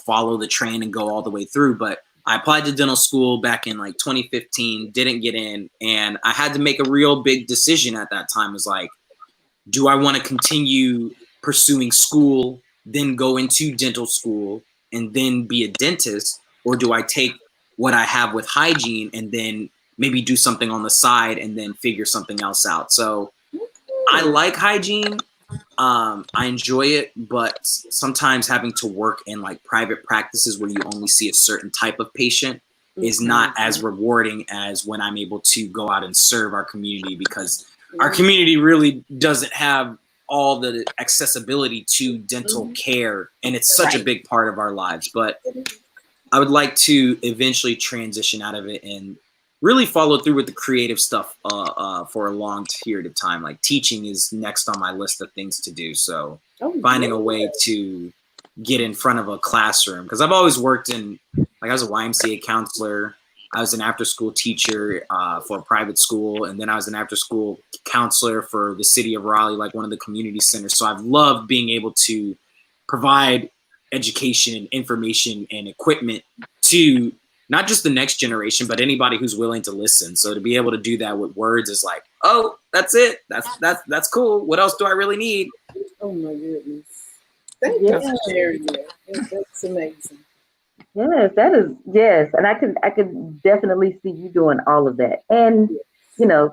follow the train and go all the way through. But I applied to dental school back in like 2015, didn't get in, and I had to make a real big decision at that time. It was like, do I want to continue pursuing school, then go into dental school and then be a dentist? Or do I take what I have with hygiene and then maybe do something on the side and then figure something else out? So I like hygiene. I enjoy it, but sometimes having to work in like private practices where you only see a certain type of patient is not as rewarding as when I'm able to go out and serve our community, because our community really doesn't have all the accessibility to dental care, and it's such a big part of our lives. But I would like to eventually transition out of it and really follow through with the creative stuff for a long period of time. Like teaching is next on my list of things to do. So finding a way to get in front of a classroom, because I've always worked in, like I was a YMCA counselor. I was an after-school teacher for a private school, and then I was an after-school counselor for the city of Raleigh, like one of the community centers. So I've loved being able to provide education, information, and equipment to not just the next generation, but anybody who's willing to listen. So to be able to do that with words is like, oh, that's it. That's cool. What else do I really need? Oh my goodness! Thank you for sharing that. That's amazing. Yes, that is, yes. And I could definitely see you doing all of that. And,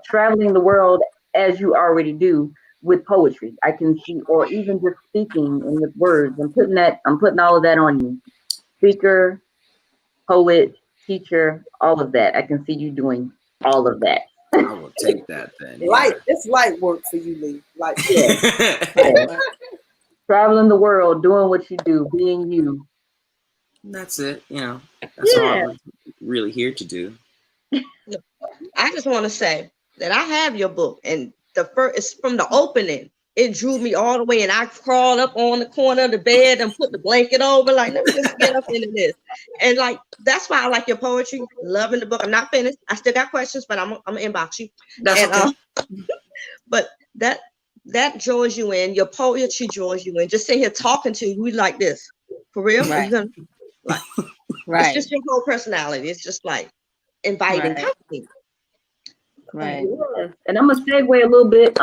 traveling the world as you already do with poetry. I can see, or even just speaking in the words. I'm putting all of that on you. Speaker, poet, teacher, all of that. I can see you doing all of that. I will take that then. It's light work for you, Lee. Like traveling the world, doing what you do, being you. That's it. That's all I'm really here to do. I just want to say that I have your book, and it's from the opening. It drew me all the way, and I crawled up on the corner of the bed and put the blanket over. Like, let me just get up into this. And like, that's why I like your poetry. Loving the book. I'm not finished. I still got questions, but I'm gonna inbox you. That's okay. But that draws you in. Your poetry draws you in. Just sitting here talking to you, we like this. For real? Right. It's just your whole personality. It's just like inviting company. Right. Yes. And I'm gonna segue a little bit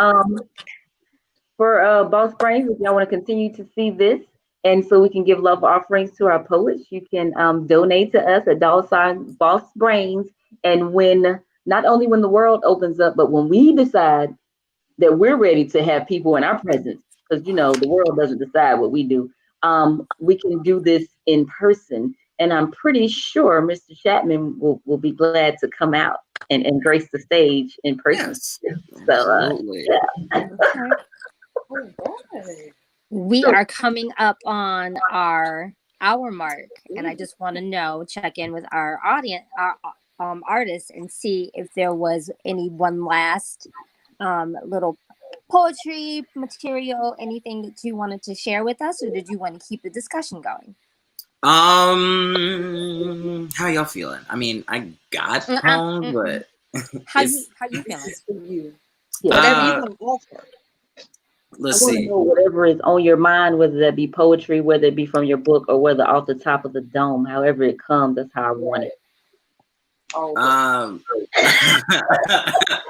for Boss Brains. If y'all want to continue to see this, and so we can give love offerings to our poets, you can donate to us at $Boss Brains. And not only when the world opens up, but when we decide that we're ready to have people in our presence, because the world doesn't decide what we do. We can do this in person, and I'm pretty sure Mr. Chapman will be glad to come out and grace the stage in person. Yes, so we are coming up on our hour mark, and I just want to check in with our audience, our artists, and see if there was any one last little poetry material, anything that you wanted to share with us, or did you want to keep the discussion going? How y'all feeling? I mean, I got home, but how you feeling? Whatever you want to offer. Let's see. Whatever is on your mind, whether that be poetry, whether it be from your book, or whether off the top of the dome, however it comes, that's how I want it.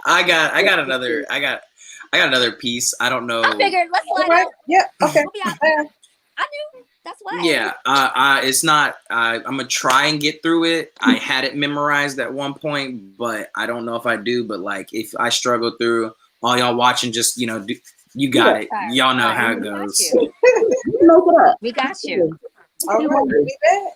I got I got another piece. I don't know. I figured let's All slide right. out. Yeah. Okay. We'll be out. Yeah. I knew. That's why. Yeah, it's not. I'm gonna try and get through it. I had it memorized at one point, but I don't know if I do. But like, if I struggle through, all y'all watching, just you got it. Right. Y'all know Right. how it We got goes. you. Look it up. We got you. All right. We'll be back.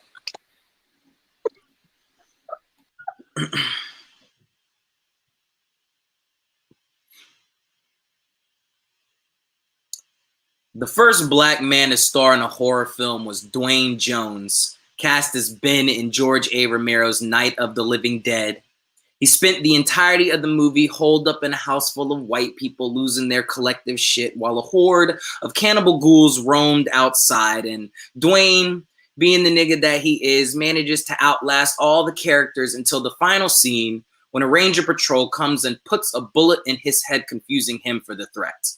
The first black man to star in a horror film was Dwayne Jones, cast as Ben in George A. Romero's Night of the Living Dead. He spent the entirety of the movie holed up in a house full of white people losing their collective shit while a horde of cannibal ghouls roamed outside. And Dwayne, being the nigga that he is, manages to outlast all the characters until the final scene when a ranger patrol comes and puts a bullet in his head, confusing him for the threat.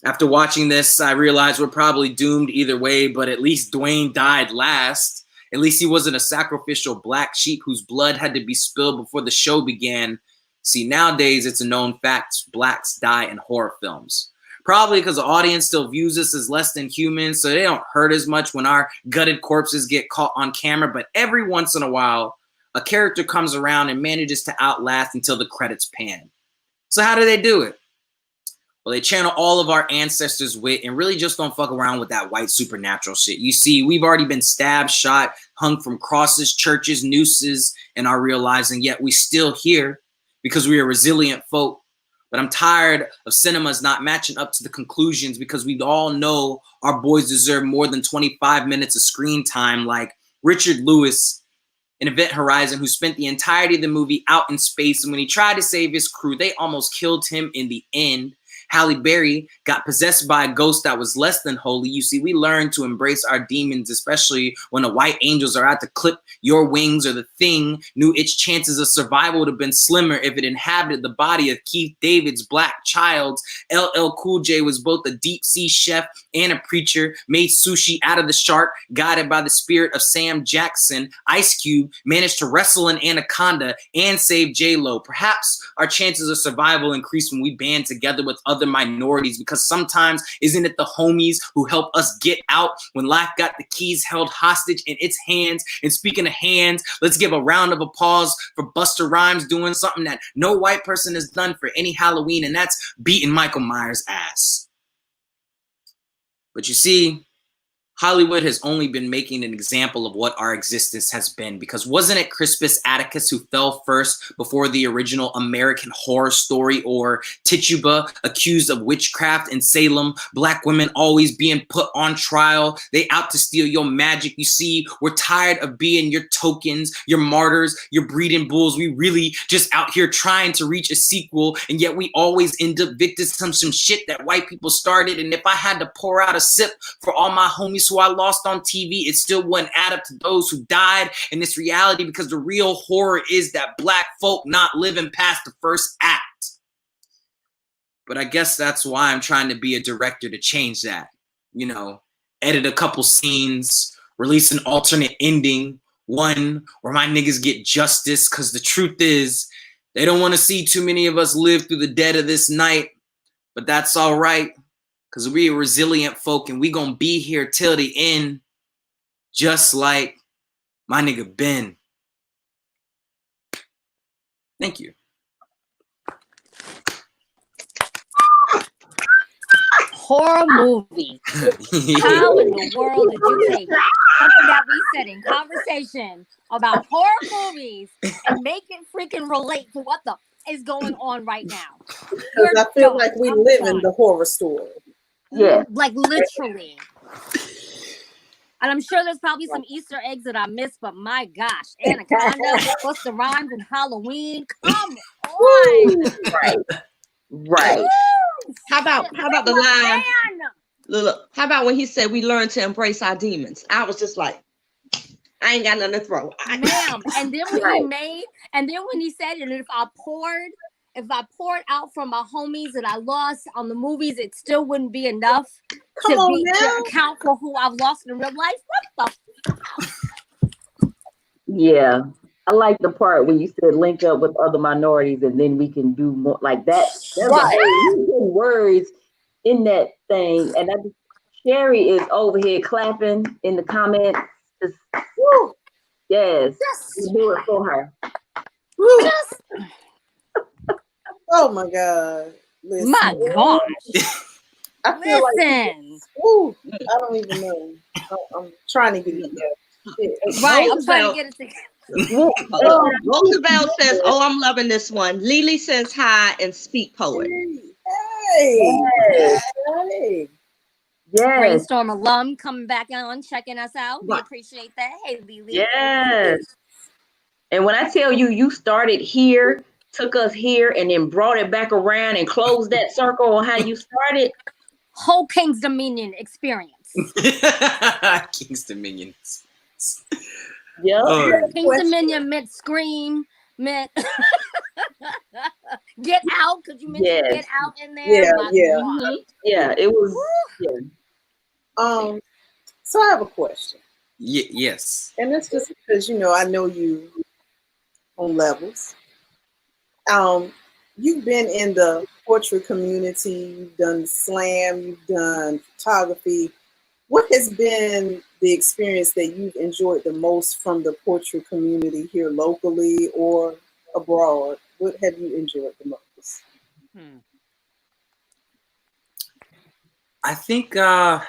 After watching this, I realized we're probably doomed either way, but at least Dwayne died last. At least he wasn't a sacrificial black sheep whose blood had to be spilled before the show began. See, nowadays it's a known fact blacks die in horror films. Probably because the audience still views us as less than human, so they don't hurt as much when our gutted corpses get caught on camera. But every once in a while, a character comes around and manages to outlast until the credits pan. So how do they do it? Well, they channel all of our ancestors' wit and really just don't fuck around with that white supernatural shit. You see, we've already been stabbed, shot, hung from crosses, churches, nooses in our real lives, and yet we still here because we are resilient folk. But I'm tired of cinemas not matching up to the conclusions because we all know our boys deserve more than 25 minutes of screen time, like Richard Lewis in Event Horizon, who spent the entirety of the movie out in space, and when he tried to save his crew, they almost killed him in the end. Halle Berry got possessed by a ghost that was less than holy. You see, we learn to embrace our demons, especially when the white angels are out to clip your wings, or The Thing knew its chances of survival would have been slimmer if it inhabited the body of Keith David's black child. LL Cool J was both a deep sea chef and a preacher, made sushi out of the shark, guided by the spirit of Sam Jackson. Ice Cube managed to wrestle an anaconda and save J-Lo. Perhaps our chances of survival increase when we band together with other minorities, because sometimes isn't it the homies who help us get out when life got the keys held hostage in its hands? And speaking of hands, let's give a round of applause for Busta Rhymes doing something that no white person has done for any Halloween, and that's beating Michael Myers' ass. But you see, Hollywood has only been making an example of what our existence has been, because wasn't it Crispus Attucks who fell first before the original American Horror Story, or Tituba accused of witchcraft in Salem, black women always being put on trial, they out to steal your magic? You see, we're tired of being your tokens, your martyrs, your breeding bulls. We really just out here trying to reach a sequel, and yet we always end up victims to some shit that white people started. And if I had to pour out a sip for all my homies who I lost on TV, it still wouldn't add up to those who died in this reality, because the real horror is that black folk not living past the first act. But I guess that's why I'm trying to be a director, to change that. You know, edit a couple scenes, release an alternate ending, one where my niggas get justice, because the truth is, they don't want to see too many of us live through the dead of this night. But that's all right, because we are resilient folk and we gonna be here till the end, just like my nigga Ben. Thank you. Horror movie. How in the world did you take something that we said in conversation about horror movies and make it freaking relate to what the is going on right now? Because I feel like we live in the horror story. Yeah. Like literally. And I'm sure there's probably some Easter eggs that I missed, but my gosh, Anaconda, Busta Rhymes, and Halloween. Come on. Right. Right. How about the line? Look, how about when he said we learned to embrace our demons? I was just like, I ain't got nothing to throw. Ma'am. And then when he said, and if I poured out from my homies that I lost on the movies, it still wouldn't be enough to account for who I've lost in real life. What the? Yeah. I like the part when you said link up with other minorities and then we can do more like that. There's a whole words in that thing. And Sherry is over here clapping in the comments. Just, woo, yes, you do it for her. Woo. Oh my God. Listen. My gosh. I feel Listen. like, woo, I don't even know. I'm trying to get it together. Right, I'm trying to get it together. Roosevelt says, "Oh, I'm loving this one." Lily says hi and speak poet. Hey. Yes. Hey. Yes. Brainstorm alum coming back on, checking us out. We appreciate that. Hey, Lily. Yes. And when I tell you, you started here, took us here, and then brought it back around and closed that circle on how you started. Whole King's Dominion experience. King's Dominion. Yeah. King's Dominion meant scream, meant get out, because you mentioned get out in there. Yeah, it was. Yeah. So I have a question. Yes. And that's just because, I know you on levels. You've been in the portrait community, you've done slam, you've done photography. What has been the experience that you've enjoyed the most from the portrait community here locally or abroad? What have you enjoyed the most? I think I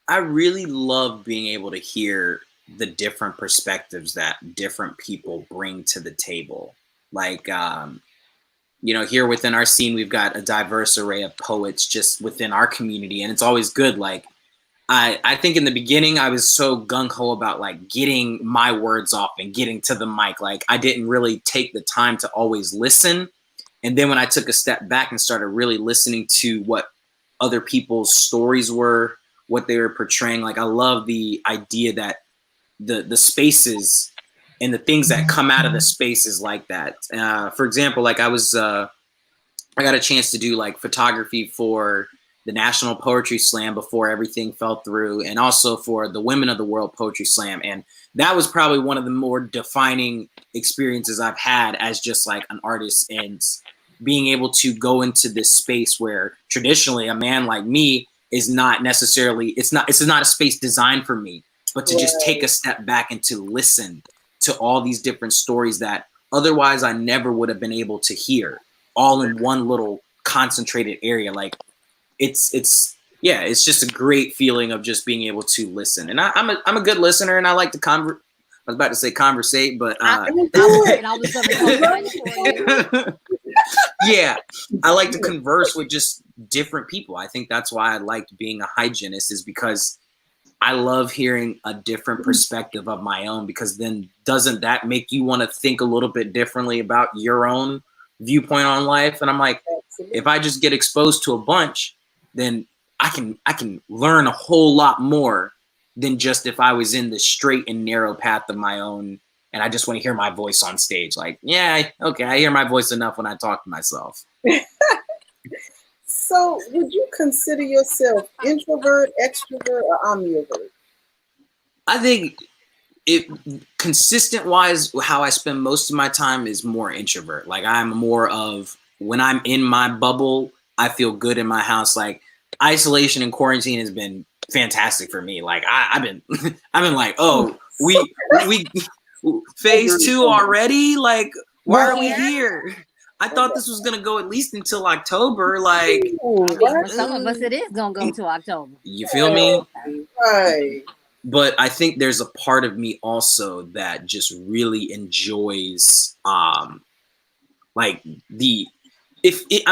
really love being able to hear the different perspectives that different people bring to the table. Like, here within our scene, we've got a diverse array of poets just within our community. And it's always good. Like, I think in the beginning, I was so gung-ho about like getting my words off and getting to the mic. Like, I didn't really take the time to always listen. And then when I took a step back and started really listening to what other people's stories were, what they were portraying, like I love the idea that the spaces and the things that come out of the spaces like that. For example, like I got a chance to do like photography for the National Poetry Slam before everything fell through, and also for the Women of the World Poetry Slam. And that was probably one of the more defining experiences I've had as just like an artist, and being able to go into this space where traditionally a man like me is not necessarily, it's not a space designed for me, but to just take a step back and to listen to all these different stories that otherwise I never would have been able to hear all in one little concentrated area. Like it's just a great feeling of just being able to listen. And I'm a good listener, and I like to I was about to say conversate, but yeah, I like to converse with just different people. I think that's why I liked being a hygienist, is because I love hearing a different perspective of my own, because then doesn't that make you want to think a little bit differently about your own viewpoint on life? And I'm like, if I just get exposed to a bunch, then I can learn a whole lot more than just if I was in the straight and narrow path of my own and I just want to hear my voice on stage. Like, yeah, okay, I hear my voice enough when I talk to myself. So would you consider yourself introvert, extrovert, or ambivert? I think consistent wise, how I spend most of my time is more introvert. Like I'm more of, when I'm in my bubble, I feel good in my house. Like isolation and quarantine has been fantastic for me. Like I've been like, oh, we phase 2 already. Like, why are we here? I thought this was gonna go at least until October. Like, for some of us, it is gonna go to October. You feel me? Right. But I think there's a part of me also that just really enjoys, I'm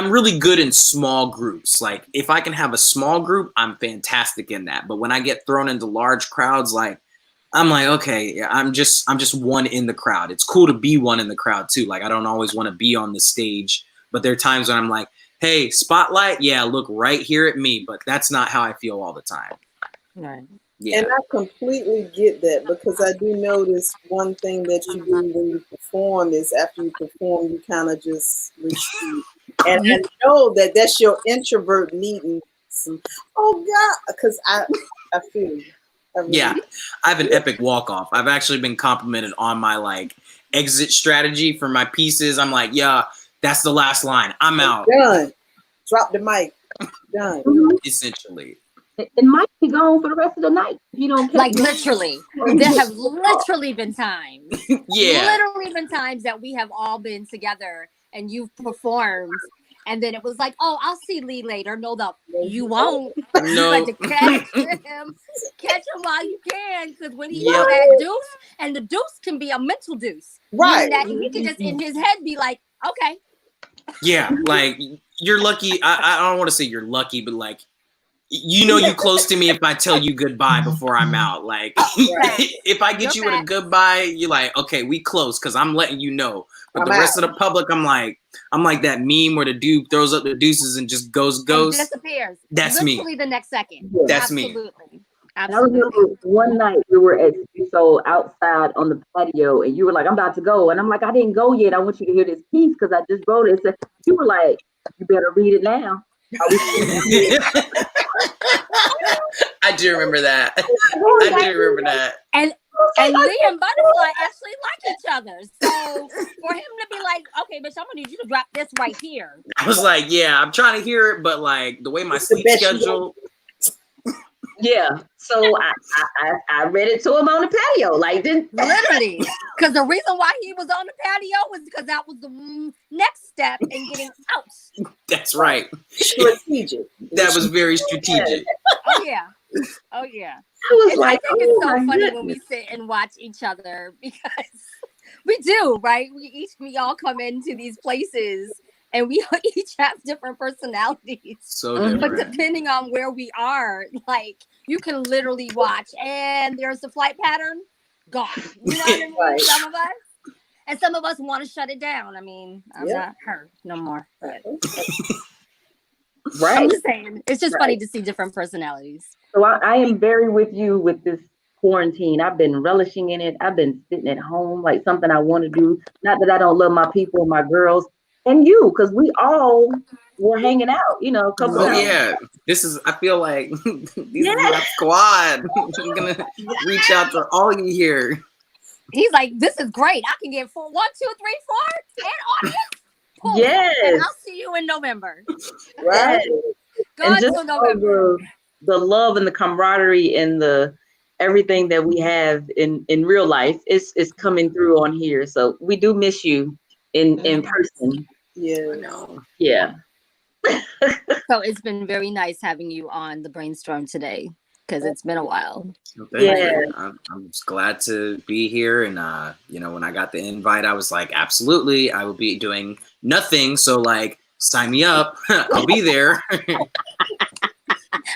really good in small groups. Like if I can have a small group, I'm fantastic in that. But when I get thrown into large crowds, like I'm like, okay, I'm just one in the crowd. It's cool to be one in the crowd too. Like I don't always want to be on the stage, but there are times when I'm like, hey, spotlight, yeah, look right here at me. But that's not how I feel all the time. Right. Yeah. And I completely get that, because I do notice one thing that you do when you perform is after you perform, you kind of just retreat. And I know that that's your introvert needing some, oh God, because I feel you. Yeah, I have an epic walk-off. I've actually been complimented on my like exit strategy for my pieces. I'm like, yeah, that's the last line. I'm out. Done. Drop the mic. Done. Essentially. It might be gone for the rest of the night. You don't Like literally, there have literally been times, Yeah. literally been times that we have all been together and you've performed, and then it was like, oh, I'll see Lee later. No, you won't. You No. had to catch him while you can, because when he Yep. got that deuce, and the deuce can be a mental deuce, Right. meaning that he can just in his head be like, okay, Yeah, like you're lucky. I don't want to say you're lucky, but like you know you close to me if I tell you goodbye before I'm out. Like if I get you with a goodbye, you're like, okay, we close because I'm letting you know. But I'm the rest out. of the public, I'm like that meme where the dude throws up the deuces and just goes. and disappears. That's me. Literally the next second. That's me. Absolutely. I remember one night we were at so outside on the patio, and you were like, "I'm about to go," and I'm like, "I didn't go yet. I want you to hear this piece because I just wrote it." So you were like, "You better read it now." I do remember that. I do remember that. And Lee and Butterfly actually like each other. So for him to be like, okay, bitch, I'm gonna need you to drop this right here. I was like, yeah, I'm trying to hear it, but like the way my sleep schedule. Yeah. So I read it to him on the patio. Like Literally. Because the reason why he was on the patio was because that was the next step in getting out. That's right. Strategic. That was very strategic. Oh yeah. Oh yeah. I think it's so funny when we sit and watch each other because we do, right? We all come into these places and we each have different personalities. So different. But depending on where we are, like you can literally watch and there's the flight pattern gone. You know what I mean? Right. Some of us. And some of us want to shut it down. I mean, I'm not her no more. But right. I'm just saying, it's just funny to see different personalities. So I am very with you with this quarantine. I've been relishing in it. I've been sitting at home, like something I want to do. Not that I don't love my people, my girls, and you, because we all were hanging out, you know, a couple of times. Yeah. This is, I feel like, these are my squad. I'm going to reach out to all you here. He's like, this is great. I can get 1, 2, 3, 4 and audience. Cool. Yes. And I'll see you in November. Right. Go And until just November. the love and the camaraderie and the everything that we have in real life is coming through on here. So we do miss you in person. Yeah. I know. Yeah. So it's been very nice having you on the brainstorm today because it's been a while. Well, thank you. I'm just glad to be here. And, you know, when I got the invite, I was like, absolutely. I will be doing nothing. So, like, sign me up. I'll be there.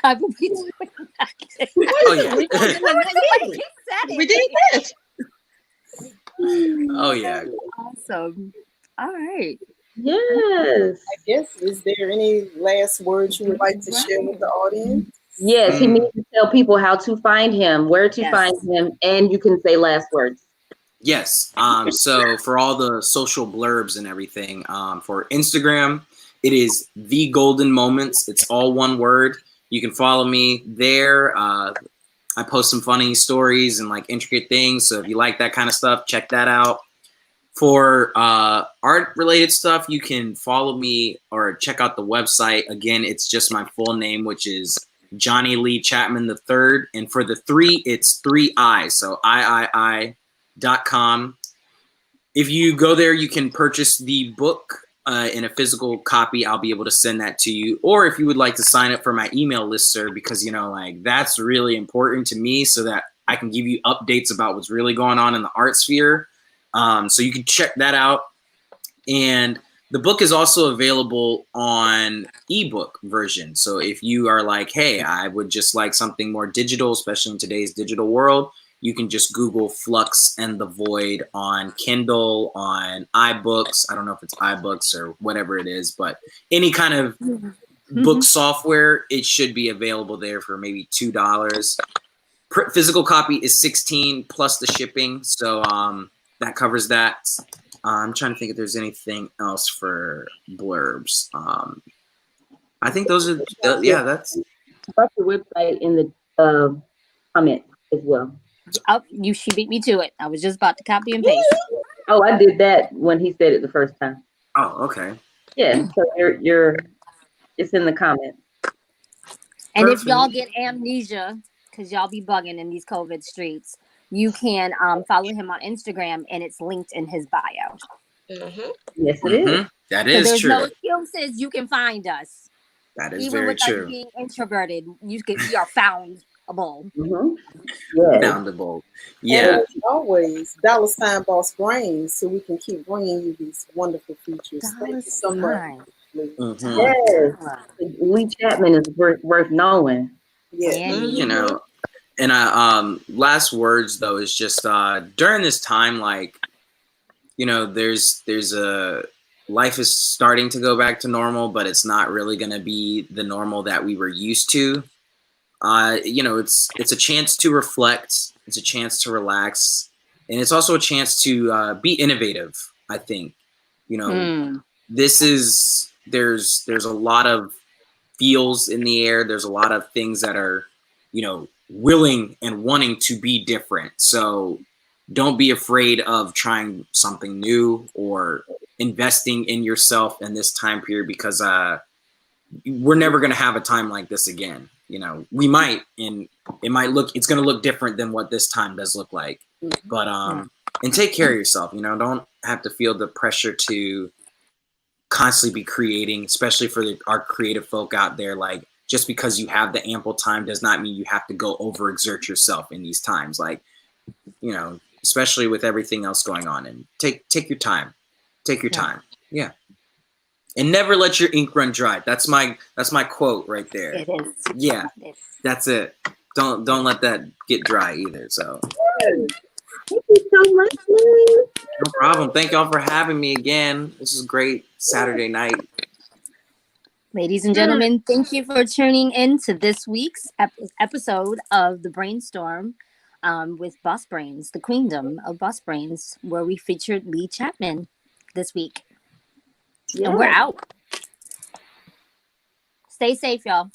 I will be doing nothing. Oh, yeah. We did this. Oh, yeah. Awesome. All right. Yes. I guess, is there any last words you would like to share with the audience? Yes, he needs to tell people how to find him, where to find him, and you can say last words. Yes. So for all the social blurbs and everything, for Instagram, it is The Golden Moments. It's all one word. You can follow me there. I post some funny stories and like intricate things. So if you like that kind of stuff, check that out. For art related stuff, you can follow me or check out the website. Again, it's just my full name, which is Johnny Lee Chapman III. And for the 3, it's 3 I's. So III.com. If you go there, you can purchase the book in a physical copy. I'll be able to send that to you. Or if you would like to sign up for my email listserv, because, you know, like that's really important to me so that I can give you updates about what's really going on in the art sphere. So you can check that out. And the book is also available on ebook version. So if you are like, hey, I would just like something more digital, especially in today's digital world, you can just Google Flux and the Void on Kindle, on iBooks. I don't know if it's iBooks or whatever it is, but any kind of book software, it should be available there for maybe $2. Physical copy is $16 plus the shipping. So that covers that. I'm trying to think if there's anything else for blurbs. I think those are, that's. About your website in the comment. as well. Oh, she beat me to it. I was just about to copy and paste. Oh, I did that when he said it the first time. Oh, okay. Yeah, so you're it's in the comments. And if y'all Perfect. get amnesia, because y'all be bugging in these COVID streets, you can follow him on Instagram, and it's linked in his bio. Mhm. Yes, it is. That So is there's no true. excuses. You can find us. That is Even very with us true. being introverted, we are foundable. Mm-hmm. Yes. Boundable. And Yeah. as always, $ boss brains, so we can keep bringing you these wonderful features. Thank you so much. Lee. Yes. Lee Chapman is worth knowing. Yeah. Yeah. You know, and last words though is just during this time, like, you know, there's a life is starting to go back to normal, but it's not really going to be the normal that we were used to. You know, it's a chance to reflect, it's a chance to relax, and it's also a chance to be innovative. I think, you know, this is there's a lot of feels in the air. There's a lot of things that are, you know, willing and wanting to be different. So don't be afraid of trying something new or investing in yourself in this time period, because we're never going to have a time like this again. You know, we might, and it's going to look different than what this time does look like. But and take care of yourself. You know, don't have to feel the pressure to constantly be creating, especially for our creative folk out there. Like, just because you have the ample time does not mean you have to go overexert yourself in these times. Like, you know, especially with everything else going on, and take your time. Take your time. Yeah. And never let your ink run dry. That's my quote right there. It is. Yeah. That's it. Don't let that get dry either. So Thank you so much, Lee. no problem. Thank y'all for having me again. This is great Saturday night. Ladies and gentlemen, thank you for tuning in to this week's episode of The Brainstorm with Boss Brains, the queendom of Boss Brains, where we featured Lee Chapman this week. Yeah. And we're out. Stay safe, y'all.